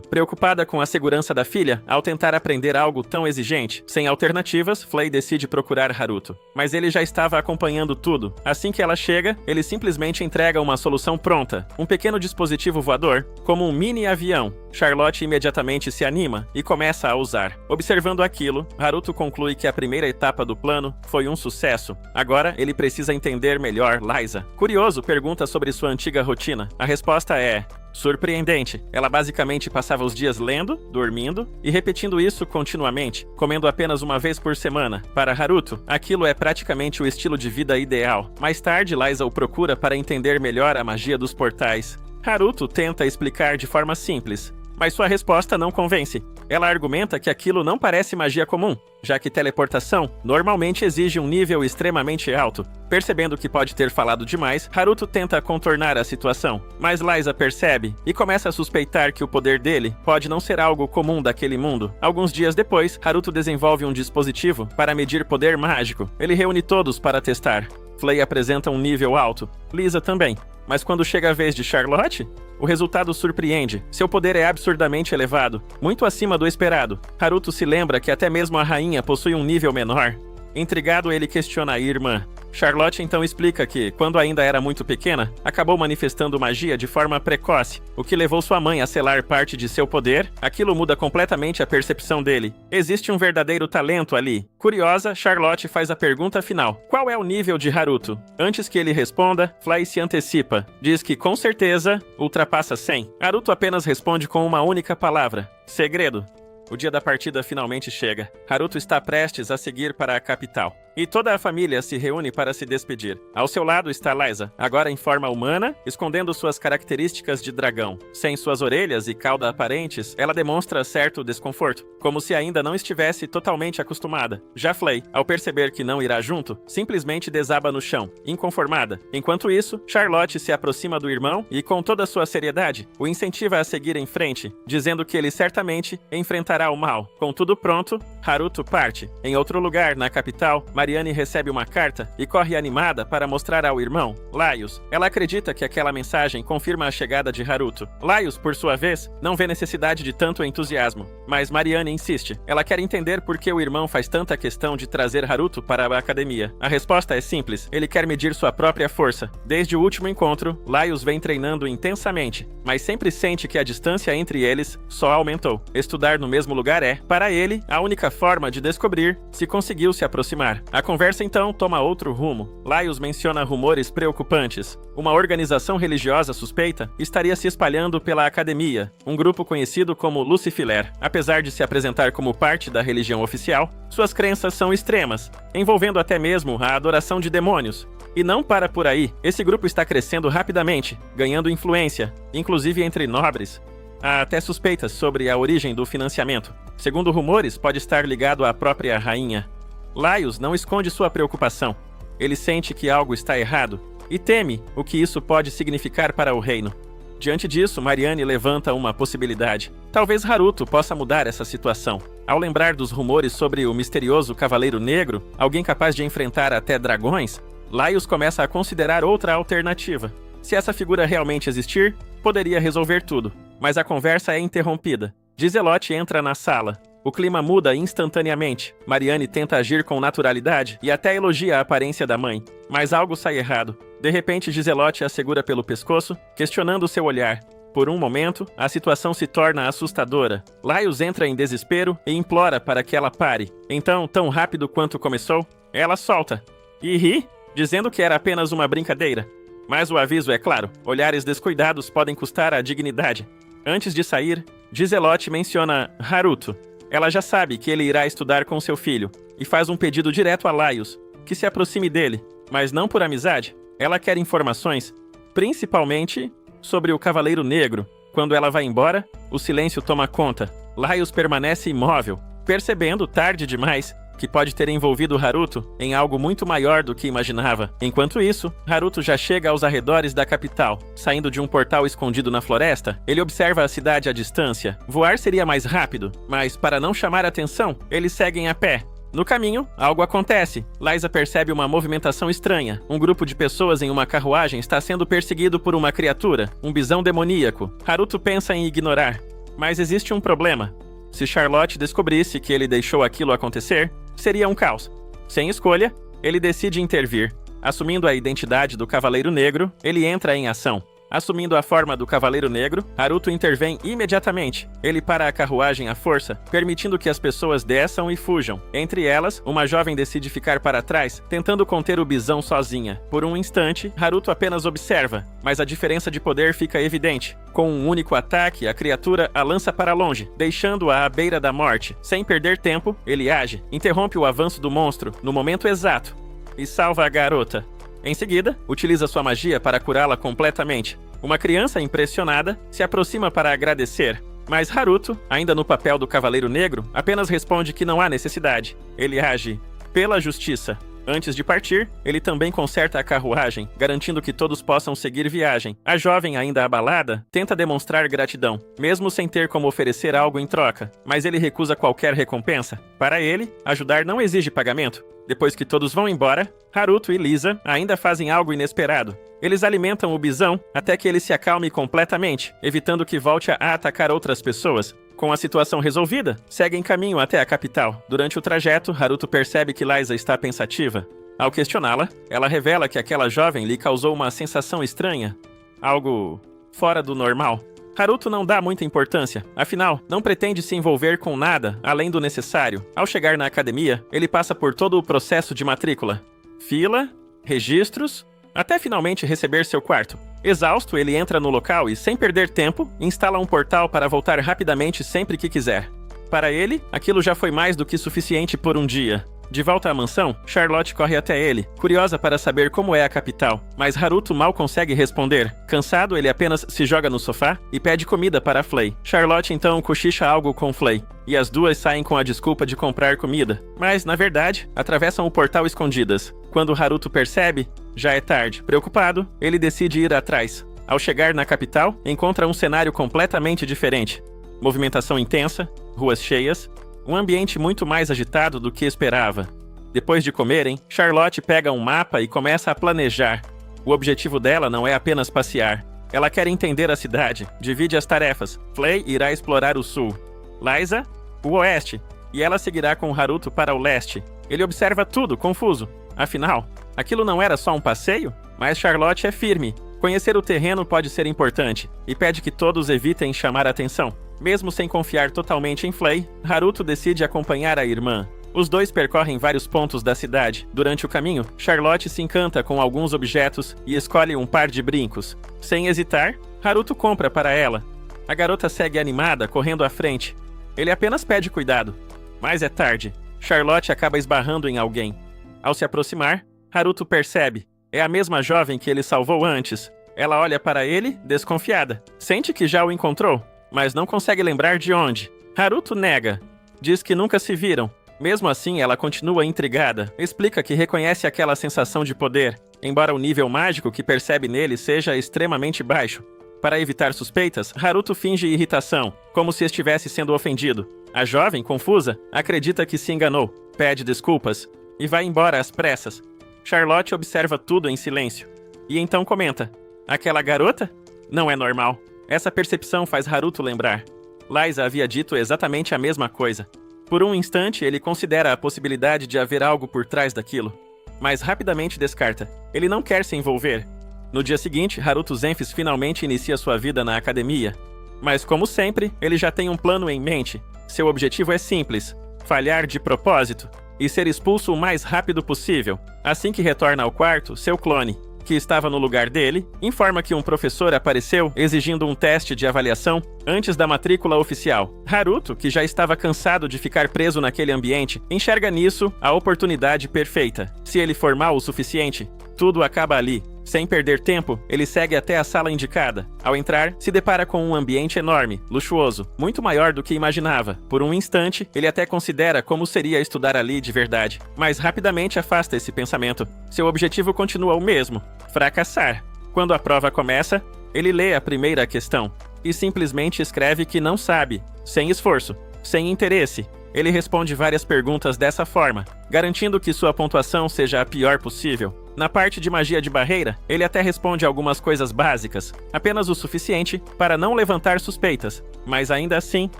preocupada com a segurança da filha ao tentar aprender algo tão exigente. Sem alternativas, Flay decide procurar Haruto. Mas ele já estava acompanhando tudo. Assim que ela chega, ele simplesmente entrega uma solução pronta, um pequeno dispositivo voador, como um mini avião. Charlotte imediatamente se anima e começa a usar. Observando aquilo, Haruto conclui que a primeira etapa do plano foi um sucesso. Agora ele precisa entender melhor Liza. Curioso, pergunta sobre sua antiga rotina. A resposta é surpreendente. Ela basicamente passava os dias lendo, dormindo e repetindo isso continuamente, comendo apenas uma vez por semana. Para Haruto, aquilo é praticamente o estilo de vida ideal. Mais tarde, Liza o procura para entender melhor a magia dos portais. Haruto tenta explicar de forma simples, mas sua resposta não convence. Ela argumenta que aquilo não parece magia comum, já que teleportação normalmente exige um nível extremamente alto. Percebendo que pode ter falado demais, Haruto tenta contornar a situação, mas Liza percebe e começa a suspeitar que o poder dele pode não ser algo comum daquele mundo. Alguns dias depois, Haruto desenvolve um dispositivo para medir poder mágico. Ele reúne todos para testar. Flay apresenta um nível alto, Liza também. Mas quando chega a vez de Charlotte, o resultado surpreende. Seu poder é absurdamente elevado, muito acima do esperado. Haruto se lembra que até mesmo a rainha possui um nível menor. Intrigado, ele questiona a irmã. Charlotte então explica que, quando ainda era muito pequena, acabou manifestando magia de forma precoce, o que levou sua mãe a selar parte de seu poder. Aquilo muda completamente a percepção dele. Existe um verdadeiro talento ali. Curiosa, Charlotte faz a pergunta final. Qual é o nível de Haruto? Antes que ele responda, Flay se antecipa. Diz que, com certeza, ultrapassa 100. Haruto apenas responde com uma única palavra: segredo. O dia da partida finalmente chega. Haruto está prestes a seguir para a capital. E toda a família se reúne para se despedir. Ao seu lado está Liza, agora em forma humana, escondendo suas características de dragão. Sem suas orelhas e cauda aparentes, ela demonstra certo desconforto, como se ainda não estivesse totalmente acostumada. Já Flay, ao perceber que não irá junto, simplesmente desaba no chão, inconformada. Enquanto isso, Charlotte se aproxima do irmão e, com toda sua seriedade, o incentiva a seguir em frente, dizendo que ele certamente enfrentará o mal. Com tudo pronto, Haruto parte. Em outro lugar, na capital, Mariane recebe uma carta e corre animada para mostrar ao irmão, Laios. Ela acredita que aquela mensagem confirma a chegada de Haruto. Laios, por sua vez, não vê necessidade de tanto entusiasmo, mas Mariane insiste. Ela quer entender por que o irmão faz tanta questão de trazer Haruto para a academia. A resposta é simples: ele quer medir sua própria força. Desde o último encontro, Laios vem treinando intensamente, mas sempre sente que a distância entre eles só aumentou. Estudar no mesmo lugar é, para ele, a única forma de descobrir se conseguiu se aproximar. A conversa então toma outro rumo. Laios menciona rumores preocupantes. Uma organização religiosa suspeita estaria se espalhando pela academia, um grupo conhecido como Lucifiler. Apesar de se apresentar como parte da religião oficial, suas crenças são extremas, envolvendo até mesmo a adoração de demônios. E não para por aí, esse grupo está crescendo rapidamente, ganhando influência, inclusive entre nobres. Há até suspeitas sobre a origem do financiamento. Segundo rumores, pode estar ligado à própria rainha. Laios não esconde sua preocupação. Ele sente que algo está errado e teme o que isso pode significar para o reino. Diante disso, Mariane levanta uma possibilidade. Talvez Haruto possa mudar essa situação. Ao lembrar dos rumores sobre o misterioso Cavaleiro Negro, alguém capaz de enfrentar até dragões, Laios começa a considerar outra alternativa. Se essa figura realmente existir, poderia resolver tudo. mas a conversa é interrompida. Giselotte entra na sala. O clima muda instantaneamente. Marianne tenta agir com naturalidade e até elogia a aparência da mãe. Mas algo sai errado. De repente, Giselotte a segura pelo pescoço, questionando seu olhar. Por um momento, a situação se torna assustadora. Laios entra em desespero e implora para que ela pare. Então, tão rápido quanto começou, ela solta. E ri, dizendo que era apenas uma brincadeira. Mas o aviso é claro, olhares descuidados podem custar a dignidade. Antes de sair, Giselotte menciona Haruto. Ela já sabe que ele irá estudar com seu filho e faz um pedido direto a Laios, que se aproxime dele, mas não por amizade. Ela quer informações, principalmente sobre o Cavaleiro Negro. Quando ela vai embora, o silêncio toma conta. Laios permanece imóvel, percebendo tarde demais que pode ter envolvido Haruto em algo muito maior do que imaginava. Enquanto isso, Haruto já chega aos arredores da capital. Saindo de um portal escondido na floresta, ele observa a cidade à distância. Voar seria mais rápido, mas para não chamar atenção, eles seguem a pé. No caminho, algo acontece. Liza percebe uma movimentação estranha. Um grupo de pessoas em uma carruagem está sendo perseguido por uma criatura, um bisão demoníaco. Haruto pensa em ignorar, mas existe um problema. Se Charlotte descobrisse que ele deixou aquilo acontecer, seria um caos. Sem escolha, ele decide intervir. Assumindo a identidade do Cavaleiro Negro, ele entra em ação. Assumindo a forma do Cavaleiro Negro, Haruto intervém imediatamente. Ele para a carruagem à força, permitindo que as pessoas desçam e fujam. Entre elas, uma jovem decide ficar para trás, tentando conter o bisão sozinha. Por um instante, Haruto apenas observa, mas a diferença de poder fica evidente. Com um único ataque, a criatura a lança para longe, deixando-a à beira da morte. Sem perder tempo, ele age, interrompe o avanço do monstro no momento exato e salva a garota. Em seguida, utiliza sua magia para curá-la completamente. Uma criança impressionada se aproxima para agradecer, mas Haruto, ainda no papel do Cavaleiro Negro, apenas responde que não há necessidade. Ele age pela justiça. Antes de partir, ele também conserta a carruagem, garantindo que todos possam seguir viagem. A jovem, ainda abalada, tenta demonstrar gratidão, mesmo sem ter como oferecer algo em troca, mas ele recusa qualquer recompensa. Para ele, ajudar não exige pagamento. Depois que todos vão embora, Haruto e Lisa ainda fazem algo inesperado. Eles alimentam o bisão até que ele se acalme completamente, evitando que volte a atacar outras pessoas. Com a situação resolvida, seguem caminho até a capital. Durante o trajeto, Haruto percebe que Lisa está pensativa. Ao questioná-la, ela revela que aquela jovem lhe causou uma sensação estranha. Algo fora do normal. Haruto não dá muita importância, afinal, não pretende se envolver com nada além do necessário. Ao chegar na academia, ele passa por todo o processo de matrícula. Fila, registros, até finalmente receber seu quarto. Exausto, ele entra no local e, sem perder tempo, instala um portal para voltar rapidamente sempre que quiser. Para ele, aquilo já foi mais do que suficiente por um dia. De volta à mansão, Charlotte corre até ele, curiosa para saber como é a capital, mas Haruto mal consegue responder. Cansado, ele apenas se joga no sofá e pede comida para Flay. Charlotte então cochicha algo com Flay, e as duas saem com a desculpa de comprar comida. Mas, na verdade, atravessam o portal escondidas. Quando Haruto percebe, já é tarde. Preocupado, ele decide ir atrás. Ao chegar na capital, encontra um cenário completamente diferente. Movimentação intensa, ruas cheias, um ambiente muito mais agitado do que esperava. Depois de comerem, Charlotte pega um mapa e começa a planejar. O objetivo dela não é apenas passear. Ela quer entender a cidade, divide as tarefas. Flay irá explorar o sul, Lisa, o oeste, e ela seguirá com Haruto para o leste. Ele observa tudo, confuso. Afinal, aquilo não era só um passeio? Mas Charlotte é firme. Conhecer o terreno pode ser importante, e pede que todos evitem chamar atenção. Mesmo sem confiar totalmente em Flay, Haruto decide acompanhar a irmã. Os dois percorrem vários pontos da cidade. Durante o caminho, Charlotte se encanta com alguns objetos e escolhe um par de brincos. Sem hesitar, Haruto compra para ela. A garota segue animada, correndo à frente. Ele apenas pede cuidado. Mas é tarde. Charlotte acaba esbarrando em alguém. Ao se aproximar, Haruto percebe. É a mesma jovem que ele salvou antes. Ela olha para ele, desconfiada. Sente que já o encontrou, mas não consegue lembrar de onde. Haruto nega. Diz que nunca se viram. Mesmo assim, ela continua intrigada. Explica que reconhece aquela sensação de poder, embora o nível mágico que percebe nele seja extremamente baixo. Para evitar suspeitas, Haruto finge irritação, como se estivesse sendo ofendido. A jovem, confusa, acredita que se enganou, pede desculpas e vai embora às pressas. Charlotte observa tudo em silêncio. E então comenta: aquela garota? Não é normal. Essa percepção faz Haruto lembrar. Liza havia dito exatamente a mesma coisa. Por um instante, ele considera a possibilidade de haver algo por trás daquilo, mas rapidamente descarta. Ele não quer se envolver. No dia seguinte, Haruto Zenfis finalmente inicia sua vida na academia. Mas como sempre, ele já tem um plano em mente. Seu objetivo é simples: falhar de propósito e ser expulso o mais rápido possível. Assim que retorna ao quarto, seu clone, que estava no lugar dele, informa que um professor apareceu exigindo um teste de avaliação antes da matrícula oficial. Haruto, que já estava cansado de ficar preso naquele ambiente, enxerga nisso a oportunidade perfeita. Se ele for mal o suficiente, tudo acaba ali. Sem perder tempo, ele segue até a sala indicada. Ao entrar, se depara com um ambiente enorme, luxuoso, muito maior do que imaginava. Por um instante, ele até considera como seria estudar ali de verdade, mas rapidamente afasta esse pensamento. Seu objetivo continua o mesmo: fracassar. Quando a prova começa, ele lê a primeira questão e simplesmente escreve que não sabe, sem esforço, sem interesse. Ele responde várias perguntas dessa forma, garantindo que sua pontuação seja a pior possível. Na parte de magia de barreira, ele até responde algumas coisas básicas, apenas o suficiente para não levantar suspeitas, mas ainda assim,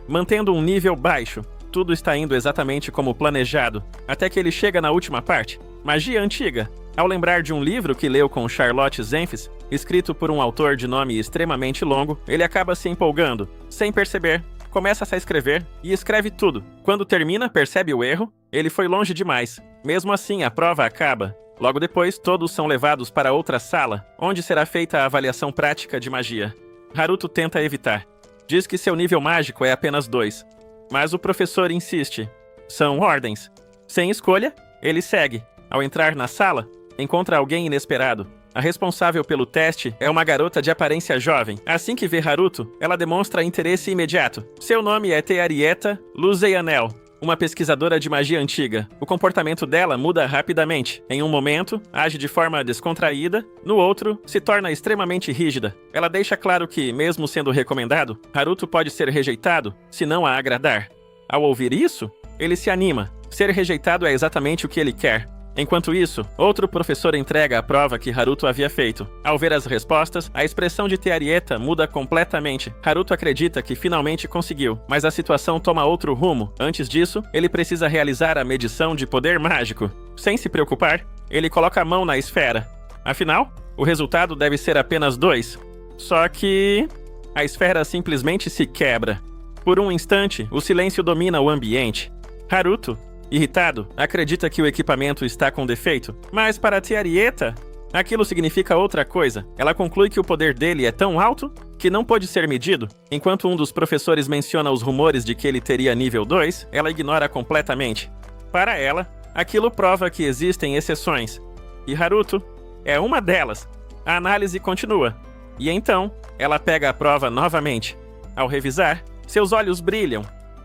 mantendo um nível baixo. Tudo está indo exatamente como planejado, até que ele chega na última parte: magia antiga. Ao lembrar de um livro que leu com Charlotte Zenfis, escrito por um autor de nome extremamente longo, ele acaba se empolgando. Sem perceber, começa a escrever e escreve tudo. Quando termina, percebe o erro. Ele foi longe demais. Mesmo assim, a prova acaba. Logo depois, todos são levados para outra sala, onde será feita a avaliação prática de magia. Haruto tenta evitar. Diz que seu nível mágico é apenas 2. Mas o professor insiste. São ordens. Sem escolha, ele segue. Ao entrar na sala, encontra alguém inesperado. A responsável pelo teste é uma garota de aparência jovem. Assim que vê Haruto, ela demonstra interesse imediato. Seu nome é Tearieta Luzeyanel, uma pesquisadora de magia antiga. O comportamento dela muda rapidamente. Em um momento, age de forma descontraída, no outro, se torna extremamente rígida. Ela deixa claro que, mesmo sendo recomendado, Haruto pode ser rejeitado se não a agradar. Ao ouvir isso, ele se anima. Ser rejeitado é exatamente o que ele quer. Enquanto isso, outro professor entrega a prova que Haruto havia feito. Ao ver as respostas, a expressão de Tearieta muda completamente. Haruto acredita que finalmente conseguiu, mas a situação toma outro rumo. Antes disso, ele precisa realizar a medição de poder mágico. Sem se preocupar, ele coloca a mão na esfera. Afinal, o resultado deve ser apenas 2. Só que a esfera simplesmente se quebra. Por um instante, o silêncio domina o ambiente. Haruto, irritado, acredita que o equipamento está com defeito, mas para Tearieta, aquilo significa outra coisa. Ela conclui que o poder dele é tão alto que não pode ser medido. Enquanto um dos professores menciona os rumores de que ele teria nível 2, ela ignora completamente. Para ela, aquilo prova que existem exceções, e Haruto é uma delas. A análise continua, e então, ela pega a prova novamente. Ao revisar, seus olhos brilham.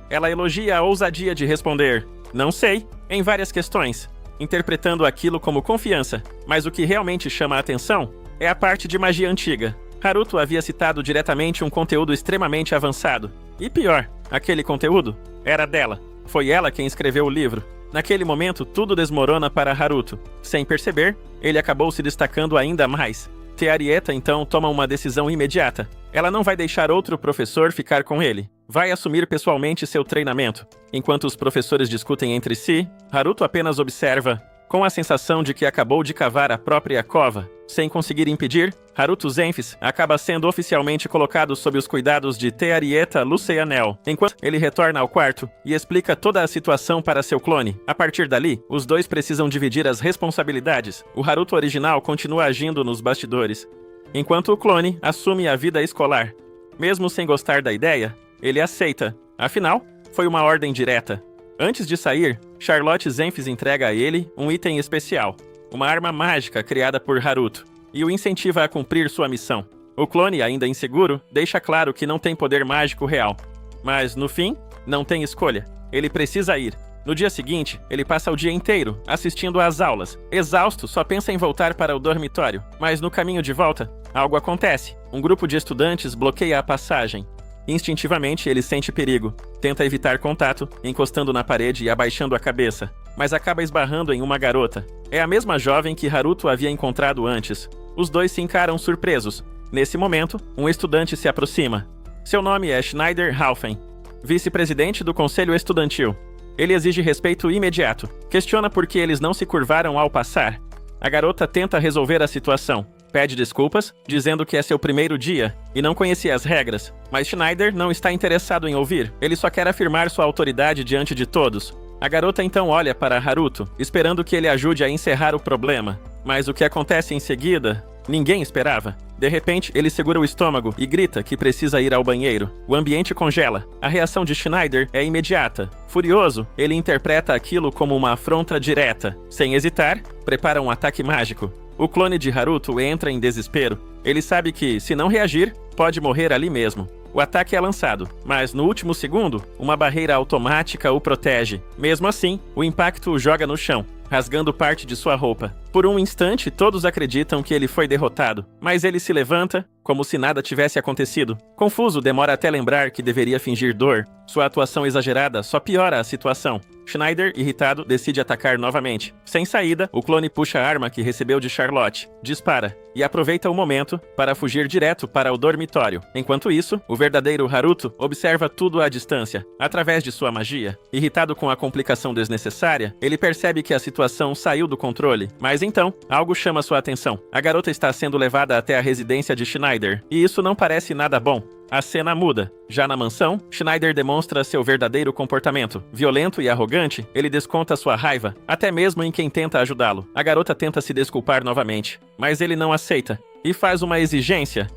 Ela elogia a ousadia de responder "não sei" em várias questões, interpretando aquilo como confiança. Mas o que realmente chama a atenção é a parte de magia antiga. Haruto havia citado diretamente um conteúdo extremamente avançado. E pior, aquele conteúdo era dela. Foi ela quem escreveu o livro. Naquele momento, tudo desmorona para Haruto. Sem perceber, ele acabou se destacando ainda mais. Tearieta então toma uma decisão imediata. Ela não vai deixar outro professor ficar com ele. Vai assumir pessoalmente seu treinamento. Enquanto os professores discutem entre si, Haruto apenas observa, com a sensação de que acabou de cavar a própria cova. Sem conseguir impedir, Haruto Zenfis acaba sendo oficialmente colocado sob os cuidados de Tearieta Luzeyanel, enquanto ele retorna ao quarto e explica toda a situação para seu clone. A partir dali, os dois precisam dividir as responsabilidades. O Haruto original continua agindo nos bastidores, enquanto o clone assume a vida escolar. Mesmo sem gostar da ideia, ele aceita. Afinal, foi uma ordem direta. Antes de sair, Charlotte Zenfis entrega a ele um item especial, uma arma mágica criada por Haruto, e o incentiva a cumprir sua missão. O clone, ainda inseguro, deixa claro que não tem poder mágico real. Mas, no fim, não tem escolha. Ele precisa ir. No dia seguinte, ele passa o dia inteiro assistindo às aulas. Exausto, só pensa em voltar para o dormitório. Mas no caminho de volta, algo acontece. Um grupo de estudantes bloqueia a passagem. Instintivamente, ele sente perigo. Tenta evitar contato, encostando na parede e abaixando a cabeça, mas acaba esbarrando em uma garota. É a mesma jovem que Haruto havia encontrado antes. Os dois se encaram surpresos. Nesse momento, um estudante se aproxima. Seu nome é Schneider Halfen, vice-presidente do conselho estudantil. Ele exige respeito imediato. Questiona por que eles não se curvaram ao passar. A garota tenta resolver a situação. Pede desculpas, dizendo que é seu primeiro dia e não conhecia as regras. Mas Schneider não está interessado em ouvir. Ele só quer afirmar sua autoridade diante de todos. A garota então olha para Haruto, esperando que ele ajude a encerrar o problema. Mas o que acontece em seguida, ninguém esperava. De repente, ele segura o estômago e grita que precisa ir ao banheiro. O ambiente congela. A reação de Schneider é imediata. Furioso, ele interpreta aquilo como uma afronta direta. Sem hesitar, prepara um ataque mágico. O clone de Haruto entra em desespero. Ele sabe que, se não reagir, pode morrer ali mesmo. O ataque é lançado, mas no último segundo, uma barreira automática o protege. Mesmo assim, o impacto o joga no chão, rasgando parte de sua roupa. Por um instante, todos acreditam que ele foi derrotado, mas ele se levanta, como se nada tivesse acontecido. Confuso, demora até lembrar que deveria fingir dor. Sua atuação exagerada só piora a situação. Schneider, irritado, decide atacar novamente. Sem saída, o clone puxa a arma que recebeu de Charlotte, dispara e aproveita o momento para fugir direto para o dormitório. Enquanto isso, o verdadeiro Haruto observa tudo à distância, através de sua magia. Irritado com a complicação desnecessária, ele percebe que a situação saiu do controle. Mas então, algo chama sua atenção. A garota está sendo levada até a residência de Schneider, e isso não parece nada bom. A cena muda. Já na mansão, Schneider demonstra seu verdadeiro comportamento. Violento e arrogante, ele desconta sua raiva, até mesmo em quem tenta ajudá-lo. A garota tenta se desculpar novamente, mas ele não aceita e faz uma exigência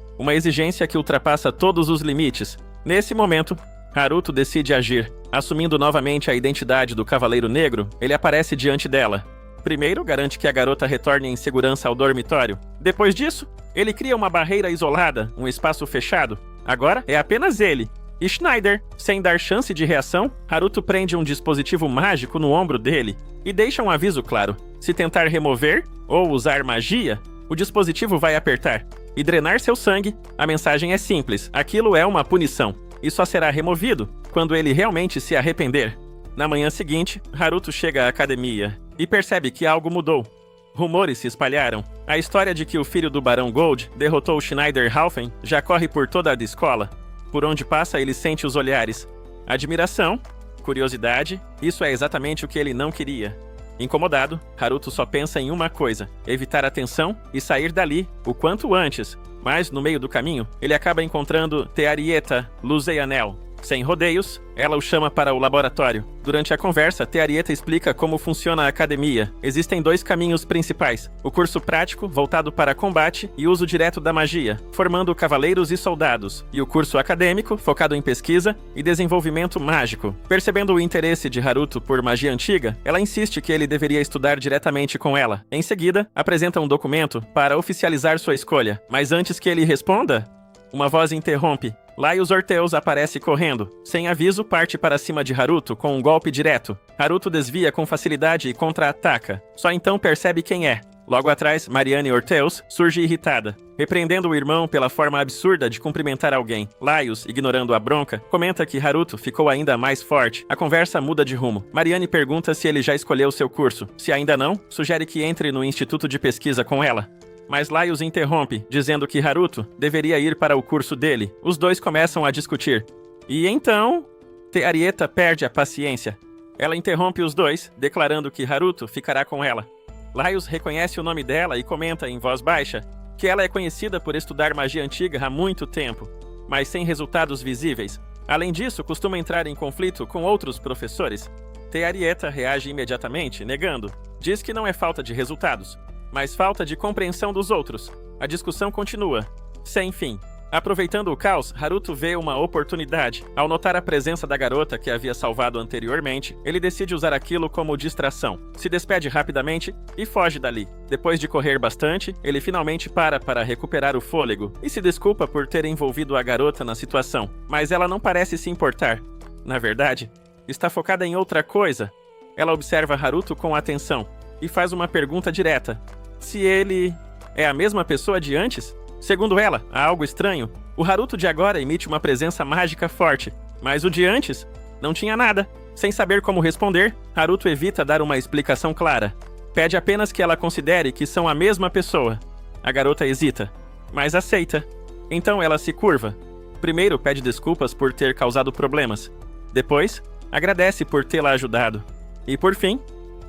que ultrapassa todos os limites. Nesse momento, Haruto decide agir. Assumindo novamente a identidade do Cavaleiro Negro, ele aparece diante dela. Primeiro, garante que a garota retorne em segurança ao dormitório. Depois disso, ele cria uma barreira isolada, um espaço fechado. Agora é apenas ele e Schneider. Sem dar chance de reação, Haruto prende um dispositivo mágico no ombro dele e deixa um aviso claro. Se tentar remover ou usar magia, o dispositivo vai apertar e drenar seu sangue. A mensagem é simples: aquilo é uma punição e só será removido quando ele realmente se arrepender. Na manhã seguinte, Haruto chega à academia e percebe que algo mudou. Rumores se espalharam. A história de que o filho do Barão Gold derrotou Schneider Halfen já corre por toda a escola. Por onde passa, ele sente os olhares. Admiração, curiosidade, isso é exatamente o que ele não queria. Incomodado, Haruto só pensa em uma coisa: evitar a tensão e sair dali o quanto antes. Mas, no meio do caminho, ele acaba encontrando Tearieta Luzeanel. Sem rodeios, ela o chama para o laboratório. Durante a conversa, Tearieta explica como funciona a academia. Existem 2 caminhos principais: o curso prático, voltado para combate e uso direto da magia, formando cavaleiros e soldados, e o curso acadêmico, focado em pesquisa e desenvolvimento mágico. Percebendo o interesse de Haruto por magia antiga, ela insiste que ele deveria estudar diretamente com ela. Em seguida, apresenta um documento para oficializar sua escolha. Mas antes que ele responda, uma voz interrompe. Laios Orteus aparece correndo. Sem aviso, parte para cima de Haruto com um golpe direto. Haruto desvia com facilidade e contra-ataca. Só então percebe quem é. Logo atrás, Mariane Orteus surge irritada, repreendendo o irmão pela forma absurda de cumprimentar alguém. Laios, ignorando a bronca, comenta que Haruto ficou ainda mais forte. A conversa muda de rumo. Mariane pergunta se ele já escolheu seu curso. Se ainda não, sugere que entre no instituto de pesquisa com ela. Mas Laios interrompe, dizendo que Haruto deveria ir para o curso dele. Os dois começam a discutir. E então, Tearieta perde a paciência. Ela interrompe os dois, declarando que Haruto ficará com ela. Laios reconhece o nome dela e comenta em voz baixa que ela é conhecida por estudar magia antiga há muito tempo, mas sem resultados visíveis. Além disso, costuma entrar em conflito com outros professores. Tearieta reage imediatamente, negando. Diz que não é falta de resultados, mas falta de compreensão dos outros. A discussão continua, sem fim. Aproveitando o caos, Haruto vê uma oportunidade. Ao notar a presença da garota que havia salvado anteriormente, ele decide usar aquilo como distração. Se despede rapidamente e foge dali. Depois de correr bastante, ele finalmente para recuperar o fôlego e se desculpa por ter envolvido a garota na situação. Mas ela não parece se importar. Na verdade, está focada em outra coisa. Ela observa Haruto com atenção e faz uma pergunta direta: se ele é a mesma pessoa de antes? Segundo ela, há algo estranho. O Haruto de agora emite uma presença mágica forte, mas o de antes não tinha nada. Sem saber como responder, Haruto evita dar uma explicação clara. Pede apenas que ela considere que são a mesma pessoa. A garota hesita, mas aceita. Então ela se curva. Primeiro pede desculpas por ter causado problemas. Depois, agradece por tê-la ajudado. E por fim,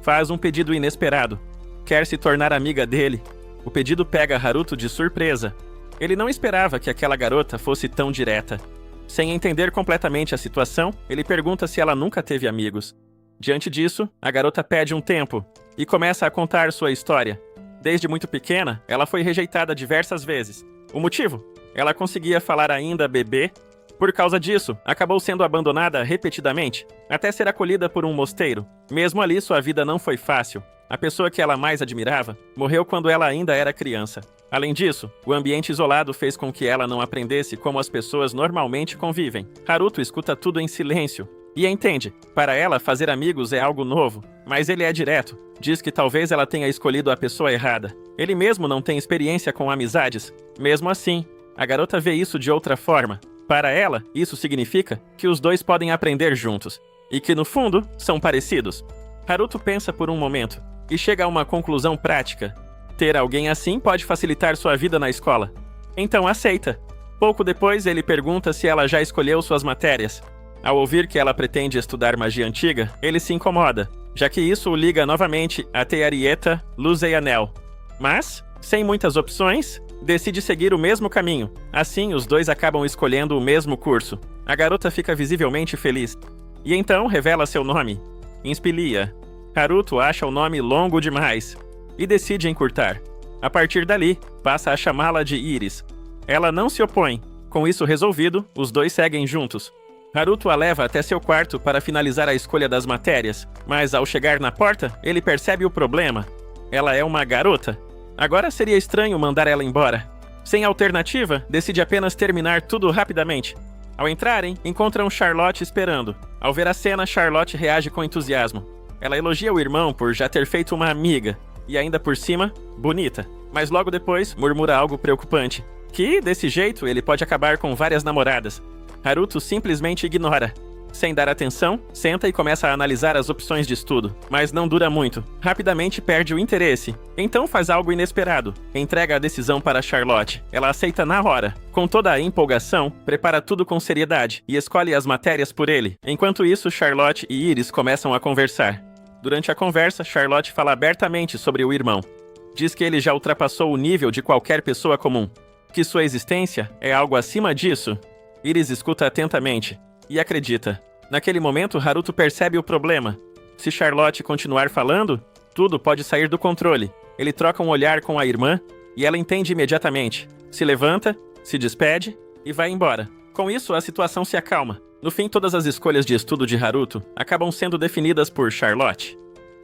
faz um pedido inesperado. Quer se tornar amiga dele. O pedido pega Haruto de surpresa. Ele não esperava que aquela garota fosse tão direta. Sem entender completamente a situação, ele pergunta se ela nunca teve amigos. Diante disso, a garota pede um tempo e começa a contar sua história. Desde muito pequena, ela foi rejeitada diversas vezes. O motivo? Ela conseguia falar ainda bebê. Por causa disso, acabou sendo abandonada repetidamente, até ser acolhida por um mosteiro. Mesmo ali, sua vida não foi fácil. A pessoa que ela mais admirava morreu quando ela ainda era criança. Além disso, o ambiente isolado fez com que ela não aprendesse como as pessoas normalmente convivem. Haruto escuta tudo em silêncio e entende. Para ela, fazer amigos é algo novo, mas ele é direto. Diz que talvez ela tenha escolhido a pessoa errada. Ele mesmo não tem experiência com amizades. Mesmo assim, a garota vê isso de outra forma. Para ela, isso significa que os dois podem aprender juntos e que, no fundo, são parecidos. Haruto pensa por um momento e chega a uma conclusão prática. Ter alguém assim pode facilitar sua vida na escola. Então aceita. Pouco depois, ele pergunta se ela já escolheu suas matérias. Ao ouvir que ela pretende estudar magia antiga, ele se incomoda, já que isso o liga novamente a Tearieta, Luz e Anel. Mas, sem muitas opções, decide seguir o mesmo caminho. Assim, os dois acabam escolhendo o mesmo curso. A garota fica visivelmente feliz. E então revela seu nome. Inspilia. Haruto acha o nome longo demais e decide encurtar. A partir dali, passa a chamá-la de Iris. Ela não se opõe. Com isso resolvido, os dois seguem juntos. Haruto a leva até seu quarto para finalizar a escolha das matérias, mas ao chegar na porta, ele percebe o problema. Ela é uma garota. Agora seria estranho mandar ela embora. Sem alternativa, decide apenas terminar tudo rapidamente. Ao entrarem, encontram Charlotte esperando. Ao ver a cena, Charlotte reage com entusiasmo. Ela elogia o irmão por já ter feito uma amiga, e ainda por cima, bonita. Mas logo depois, murmura algo preocupante, que, desse jeito, ele pode acabar com várias namoradas. Haruto simplesmente ignora. Sem dar atenção, senta e começa a analisar as opções de estudo, mas não dura muito. Rapidamente perde o interesse. Então faz algo inesperado. Entrega a decisão para Charlotte. Ela aceita na hora. Com toda a empolgação, prepara tudo com seriedade e escolhe as matérias por ele. Enquanto isso, Charlotte e Iris começam a conversar. Durante a conversa, Charlotte fala abertamente sobre o irmão. Diz que ele já ultrapassou o nível de qualquer pessoa comum, que sua existência é algo acima disso. Iris escuta atentamente e acredita. Naquele momento, Haruto percebe o problema. Se Charlotte continuar falando, tudo pode sair do controle. Ele troca um olhar com a irmã e ela entende imediatamente. Se levanta, se despede e vai embora. Com isso, a situação se acalma. No fim, todas as escolhas de estudo de Haruto acabam sendo definidas por Charlotte.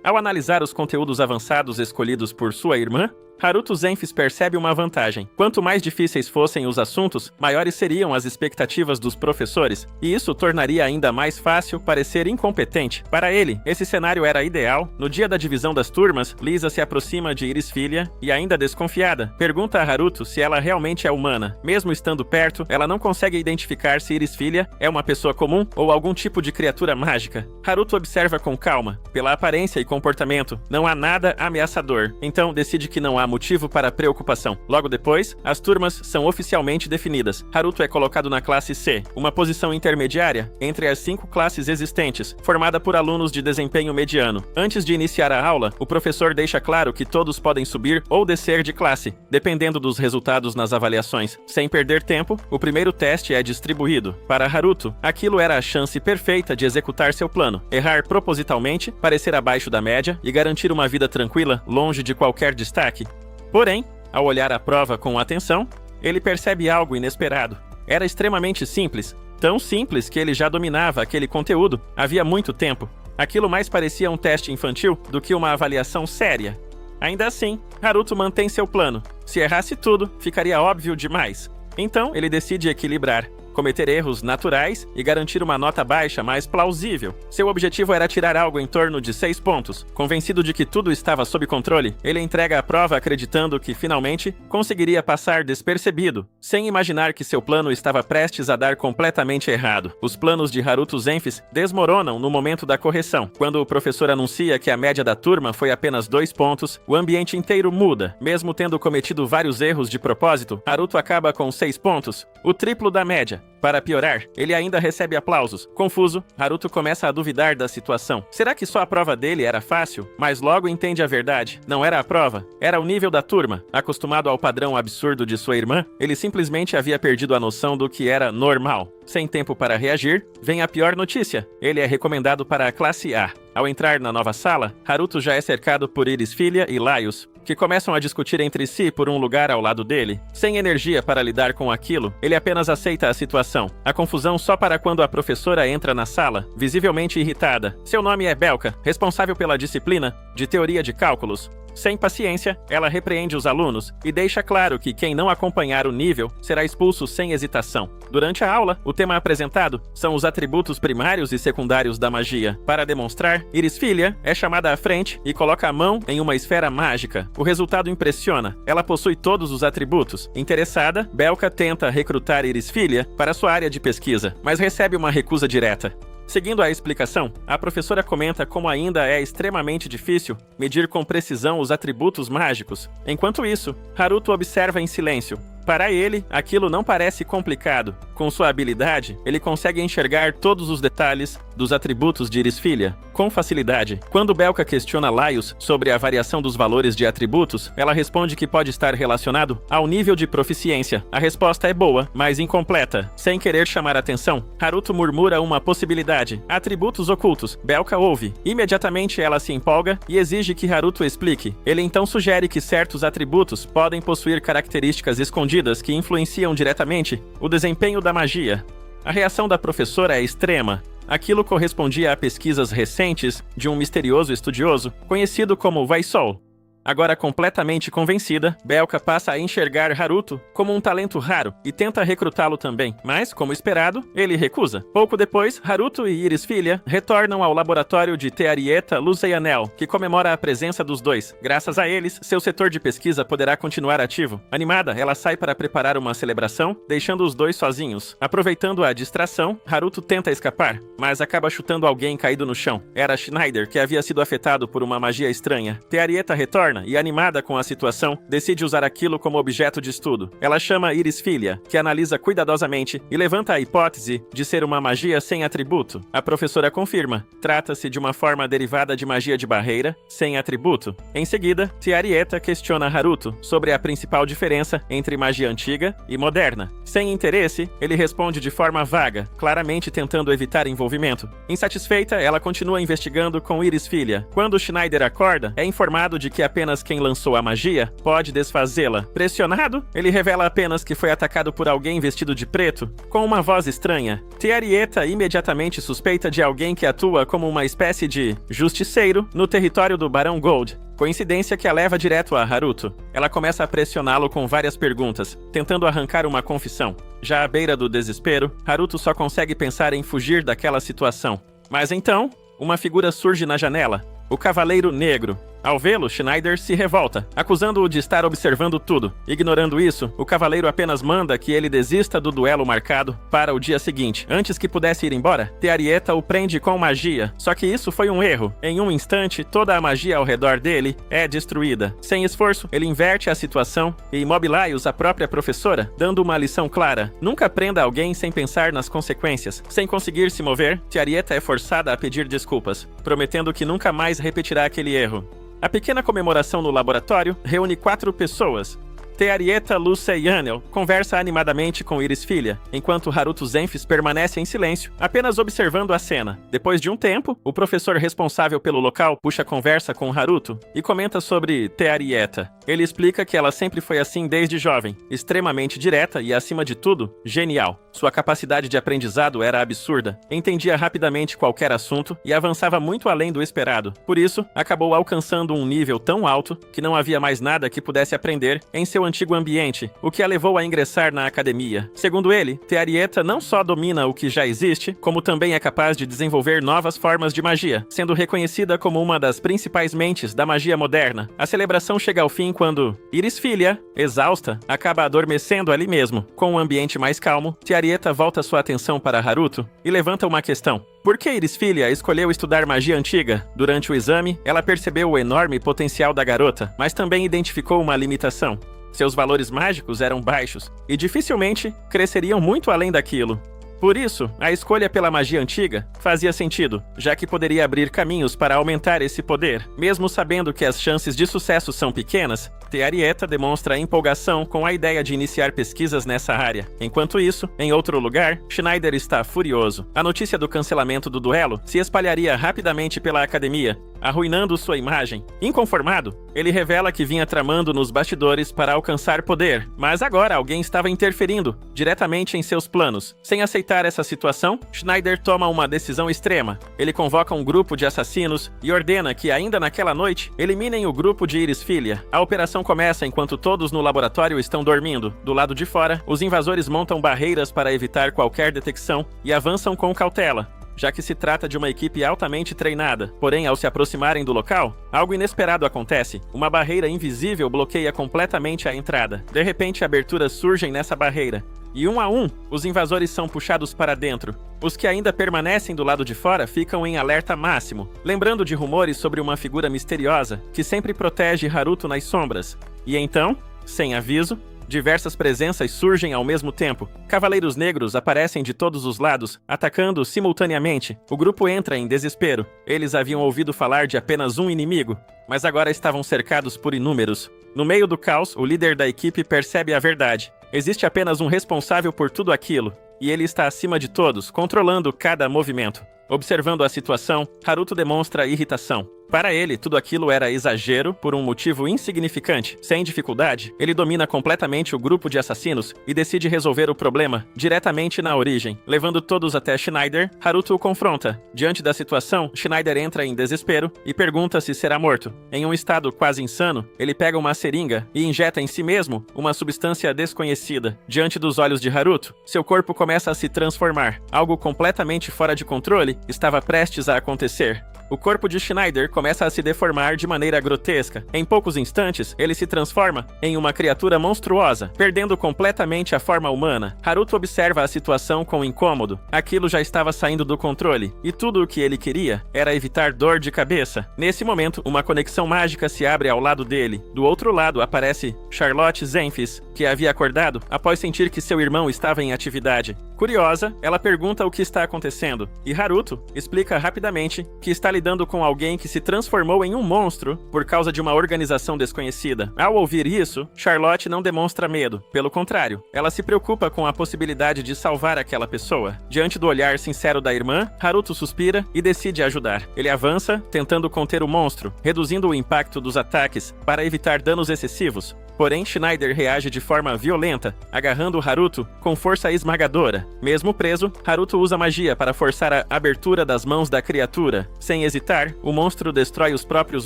Ao analisar os conteúdos avançados escolhidos por sua irmã, Haruto Zenfis percebe uma vantagem. Quanto mais difíceis fossem os assuntos, maiores seriam as expectativas dos professores, e isso tornaria ainda mais fácil parecer incompetente. Para ele, esse cenário era ideal. No dia da divisão das turmas, Lisa se aproxima de Iris filha e, ainda desconfiada, pergunta a Haruto se ela realmente é humana. Mesmo estando perto, ela não consegue identificar se Iris filha é uma pessoa comum ou algum tipo de criatura mágica. Haruto observa com calma. Pela aparência e comportamento, não há nada ameaçador, então decide que não há motivo para preocupação. Logo depois, as turmas são oficialmente definidas. Haruto é colocado na classe C, uma posição intermediária entre as 5 classes existentes, formada por alunos de desempenho mediano. Antes de iniciar a aula, o professor deixa claro que todos podem subir ou descer de classe, dependendo dos resultados nas avaliações. Sem perder tempo, o primeiro teste é distribuído. Para Haruto, aquilo era a chance perfeita de executar seu plano: errar propositalmente, parecer abaixo da média e garantir uma vida tranquila, longe de qualquer destaque. Porém, ao olhar a prova com atenção, ele percebe algo inesperado. Era extremamente simples, tão simples que ele já dominava aquele conteúdo havia muito tempo. Aquilo mais parecia um teste infantil do que uma avaliação séria. Ainda assim, Haruto mantém seu plano. Se errasse tudo, ficaria óbvio demais. Então, ele decide equilibrar. cometer erros naturais e garantir uma nota baixa, mas plausível. Seu objetivo era tirar algo em torno de 6 pontos. Convencido de que tudo estava sob controle, ele entrega a prova acreditando que, finalmente, conseguiria passar despercebido, sem imaginar que seu plano estava prestes a dar completamente errado. Os planos de Haruto Zenfis desmoronam no momento da correção. Quando o professor anuncia que a média da turma foi apenas 2 pontos, o ambiente inteiro muda. Mesmo tendo cometido vários erros de propósito, Haruto acaba com 6 pontos, o triplo da média. Para piorar, ele ainda recebe aplausos. Confuso, Haruto começa a duvidar da situação. Será que só a prova dele era fácil? Mas logo entende a verdade. Não era a prova, era o nível da turma. Acostumado ao padrão absurdo de sua irmã, ele simplesmente havia perdido a noção do que era normal. Sem tempo para reagir, vem a pior notícia. Ele é recomendado para a classe A. Ao entrar na nova sala, Haruto já é cercado por Iris Filha e Laios, que começam a discutir entre si por um lugar ao lado dele. Sem energia para lidar com aquilo, ele apenas aceita a situação. A confusão só para quando a professora entra na sala, visivelmente irritada. Seu nome é Belka, responsável pela disciplina de teoria de cálculos. Sem paciência, ela repreende os alunos e deixa claro que quem não acompanhar o nível será expulso sem hesitação. Durante a aula, o tema apresentado são os atributos primários e secundários da magia. Para demonstrar, Iris Filha é chamada à frente e coloca a mão em uma esfera mágica. O resultado impressiona. Ela possui todos os atributos. Interessada, Belka tenta recrutar Iris Filha para sua área de pesquisa, mas recebe uma recusa direta. Seguindo a explicação, a professora comenta como ainda é extremamente difícil medir com precisão os atributos mágicos. Enquanto isso, Haruto observa em silêncio. Para ele, aquilo não parece complicado. Com sua habilidade, ele consegue enxergar todos os detalhes dos atributos de Iris Filha com facilidade. Quando Belka questiona Laios sobre a variação dos valores de atributos, ela responde que pode estar relacionado ao nível de proficiência. A resposta é boa, mas incompleta. Sem querer chamar atenção, Haruto murmura uma possibilidade: atributos ocultos. Belka ouve. Imediatamente ela se empolga e exige que Haruto explique. Ele então sugere que certos atributos podem possuir características escondidas que influenciam diretamente o desempenho da magia. A reação da professora é extrema. Aquilo correspondia a pesquisas recentes de um misterioso estudioso conhecido como Vaisol. Agora completamente convencida, Belka passa a enxergar Haruto como um talento raro e tenta recrutá-lo também, mas, como esperado, ele recusa. Pouco depois, Haruto e Iris Filha retornam ao laboratório de Tearieta Luceanel, que comemora a presença dos dois. Graças a eles, seu setor de pesquisa poderá continuar ativo. Animada, ela sai para preparar uma celebração, deixando os dois sozinhos. Aproveitando a distração, Haruto tenta escapar, mas acaba chutando alguém caído no chão. Era Schneider, que havia sido afetado por uma magia estranha. Tearieta retorna e, animada com a situação, decide usar aquilo como objeto de estudo. Ela chama Iris Filha, que analisa cuidadosamente e levanta a hipótese de ser uma magia sem atributo. A professora confirma. Trata-se de uma forma derivada de magia de barreira, sem atributo. Em seguida, Tearieta questiona Haruto sobre a principal diferença entre magia antiga e moderna. Sem interesse, ele responde de forma vaga, claramente tentando evitar envolvimento. Insatisfeita, ela continua investigando com Iris Filha. Quando Schneider acorda, é informado de que apenas quem lançou a magia pode desfazê-la. Pressionado, ele revela apenas que foi atacado por alguém vestido de preto, com uma voz estranha. Tearieta imediatamente suspeita de alguém que atua como uma espécie de justiceiro no território do Barão Gold. Coincidência que a leva direto a Haruto. Ela começa a pressioná-lo com várias perguntas, tentando arrancar uma confissão. Já à beira do desespero, Haruto só consegue pensar em fugir daquela situação. Mas então, uma figura surge na janela. O Cavaleiro Negro. Ao vê-lo, Schneider se revolta, acusando-o de estar observando tudo. Ignorando isso, o cavaleiro apenas manda que ele desista do duelo marcado para o dia seguinte. Antes que pudesse ir embora, Tearieta o prende com magia. Só que isso foi um erro. Em um instante, toda a magia ao redor dele é destruída. Sem esforço, ele inverte a situação e Mob Laios, a própria professora, dando uma lição clara. Nunca prenda alguém sem pensar nas consequências. Sem conseguir se mover, Tearieta é forçada a pedir desculpas, prometendo que nunca mais repetirá aquele erro. A pequena comemoração no laboratório reúne 4 pessoas. Tearieta Luceanel conversa animadamente com Iris Filha, enquanto Haruto Zenfis permanece em silêncio, apenas observando a cena. Depois de um tempo, o professor responsável pelo local puxa a conversa com Haruto e comenta sobre Tearieta. Ele explica que ela sempre foi assim desde jovem, extremamente direta e, acima de tudo, genial. Sua capacidade de aprendizado era absurda, entendia rapidamente qualquer assunto e avançava muito além do esperado. Por isso, acabou alcançando um nível tão alto que não havia mais nada que pudesse aprender em seu antigo ambiente, o que a levou a ingressar na academia. Segundo ele, Te Arieta não só domina o que já existe, como também é capaz de desenvolver novas formas de magia, sendo reconhecida como uma das principais mentes da magia moderna. A celebração chega ao fim quando Irisfilia, exausta, acaba adormecendo ali mesmo. Com um ambiente mais calmo, Te Arieta volta sua atenção para Haruto e levanta uma questão. Por que Irisfilia escolheu estudar magia antiga? Durante o exame, ela percebeu o enorme potencial da garota, mas também identificou uma limitação. Seus valores mágicos eram baixos e dificilmente cresceriam muito além daquilo. Por isso, a escolha pela magia antiga fazia sentido, já que poderia abrir caminhos para aumentar esse poder. Mesmo sabendo que as chances de sucesso são pequenas, Te Arieta demonstra empolgação com a ideia de iniciar pesquisas nessa área. Enquanto isso, em outro lugar, Schneider está furioso. A notícia do cancelamento do duelo se espalharia rapidamente pela academia, arruinando sua imagem. Inconformado, ele revela que vinha tramando nos bastidores para alcançar poder, mas agora alguém estava interferindo diretamente em seus planos. Sem aceitar essa situação, Schneider toma uma decisão extrema. Ele convoca um grupo de assassinos e ordena que, ainda naquela noite, eliminem o grupo de Irisfilia. A operação começa enquanto todos no laboratório estão dormindo. Do lado de fora, os invasores montam barreiras para evitar qualquer detecção e avançam com cautela, já que se trata de uma equipe altamente treinada. Porém, ao se aproximarem do local, algo inesperado acontece. Uma barreira invisível bloqueia completamente a entrada. De repente, aberturas surgem nessa barreira, e um a um, os invasores são puxados para dentro. Os que ainda permanecem do lado de fora ficam em alerta máximo, lembrando de rumores sobre uma figura misteriosa que sempre protege Haruto nas sombras. E então, sem aviso, diversas presenças surgem ao mesmo tempo. Cavaleiros negros aparecem de todos os lados, atacando simultaneamente. O grupo entra em desespero. Eles haviam ouvido falar de apenas um inimigo, mas agora estavam cercados por inúmeros. No meio do caos, o líder da equipe percebe a verdade. Existe apenas um responsável por tudo aquilo, e ele está acima de todos, controlando cada movimento. Observando a situação, Haruto demonstra irritação. Para ele, tudo aquilo era exagero por um motivo insignificante. Sem dificuldade, ele domina completamente o grupo de assassinos e decide resolver o problema diretamente na origem. Levando todos até Schneider, Haruto o confronta. Diante da situação, Schneider entra em desespero e pergunta se será morto. Em um estado quase insano, ele pega uma seringa e injeta em si mesmo uma substância desconhecida. Diante dos olhos de Haruto, seu corpo começa a se transformar. Algo completamente fora de controle estava prestes a acontecer. O corpo de Schneider começa a se deformar de maneira grotesca. Em poucos instantes, ele se transforma em uma criatura monstruosa, perdendo completamente a forma humana. Haruto observa a situação com incômodo. Aquilo já estava saindo do controle, e tudo o que ele queria era evitar dor de cabeça. Nesse momento, uma conexão mágica se abre ao lado dele. Do outro lado, aparece Charlotte Zenfis, que havia acordado após sentir que seu irmão estava em atividade. Curiosa, ela pergunta o que está acontecendo, e Haruto explica rapidamente que está lidando com alguém que se transformou em um monstro por causa de uma organização desconhecida. Ao ouvir isso, Charlotte não demonstra medo. Pelo contrário, ela se preocupa com a possibilidade de salvar aquela pessoa. Diante do olhar sincero da irmã, Haruto suspira e decide ajudar. Ele avança, tentando conter o monstro, reduzindo o impacto dos ataques para evitar danos excessivos. Porém, Schneider reage de forma violenta, agarrando Haruto com força esmagadora. Mesmo preso, Haruto usa magia para forçar a abertura das mãos da criatura. Sem hesitar, o monstro destrói os próprios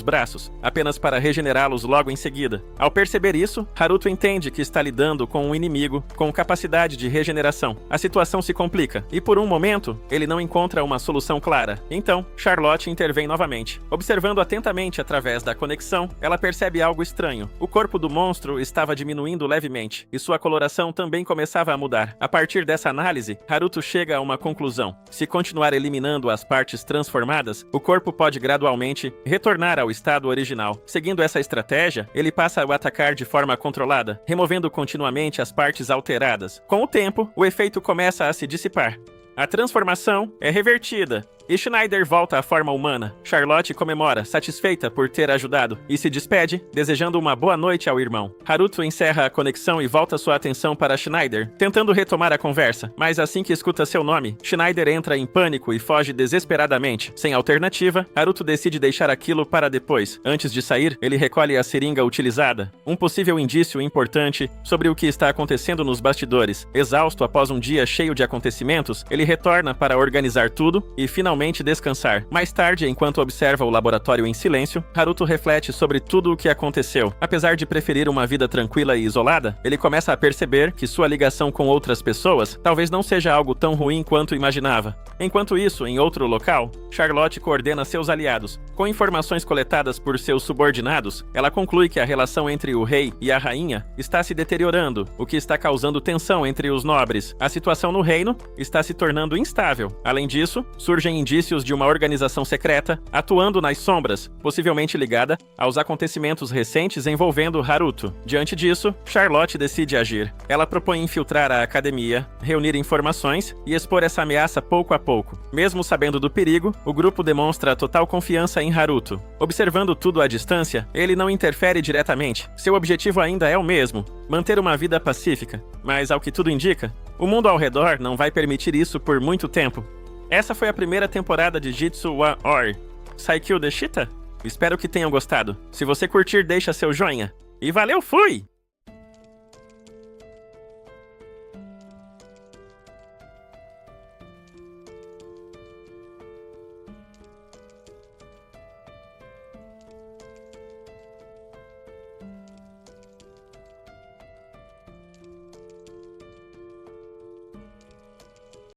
braços, apenas para regenerá-los logo em seguida. Ao perceber isso, Haruto entende que está lidando com um inimigo com capacidade de regeneração. A situação se complica, e por um momento, ele não encontra uma solução clara. Então, Charlotte intervém novamente. Observando atentamente através da conexão, ela percebe algo estranho. O corpo do monstro estava diminuindo levemente, e sua coloração também começava a mudar. A partir dessa análise, Haruto chega a uma conclusão. Se continuar eliminando as partes transformadas, o corpo pode gradualmente retornar ao estado original. Seguindo essa estratégia, ele passa a atacar de forma controlada, removendo continuamente as partes alteradas. Com o tempo, o efeito começa a se dissipar. A transformação é revertida, e Schneider volta à forma humana. Charlotte comemora, satisfeita por ter ajudado, e se despede, desejando uma boa noite ao irmão. Haruto encerra a conexão e volta sua atenção para Schneider, tentando retomar a conversa. Mas assim que escuta seu nome, Schneider entra em pânico e foge desesperadamente. Sem alternativa, Haruto decide deixar aquilo para depois. Antes de sair, ele recolhe a seringa utilizada, um possível indício importante sobre o que está acontecendo nos bastidores. Exausto após um dia cheio de acontecimentos, ele retorna para organizar tudo e finalmente finalmente descansar. Mais tarde, enquanto observa o laboratório em silêncio, Haruto reflete sobre tudo o que aconteceu. Apesar de preferir uma vida tranquila e isolada, ele começa a perceber que sua ligação com outras pessoas talvez não seja algo tão ruim quanto imaginava. Enquanto isso, em outro local, Charlotte coordena seus aliados. Com informações coletadas por seus subordinados, ela conclui que a relação entre o rei e a rainha está se deteriorando, o que está causando tensão entre os nobres. A situação no reino está se tornando instável. Além disso, surgem indícios de uma organização secreta atuando nas sombras, possivelmente ligada aos acontecimentos recentes envolvendo Haruto. Diante disso, Charlotte decide agir. Ela propõe infiltrar a academia, reunir informações e expor essa ameaça pouco a pouco. Mesmo sabendo do perigo, o grupo demonstra total confiança em Haruto. Observando tudo à distância, ele não interfere diretamente. Seu objetivo ainda é o mesmo: manter uma vida pacífica. Mas, ao que tudo indica, o mundo ao redor não vai permitir isso por muito tempo. Essa foi a primeira temporada de Jitsu wa Ori, Saikyo Deshita? Espero que tenham gostado. Se você curtir, deixa seu joinha. E valeu, fui!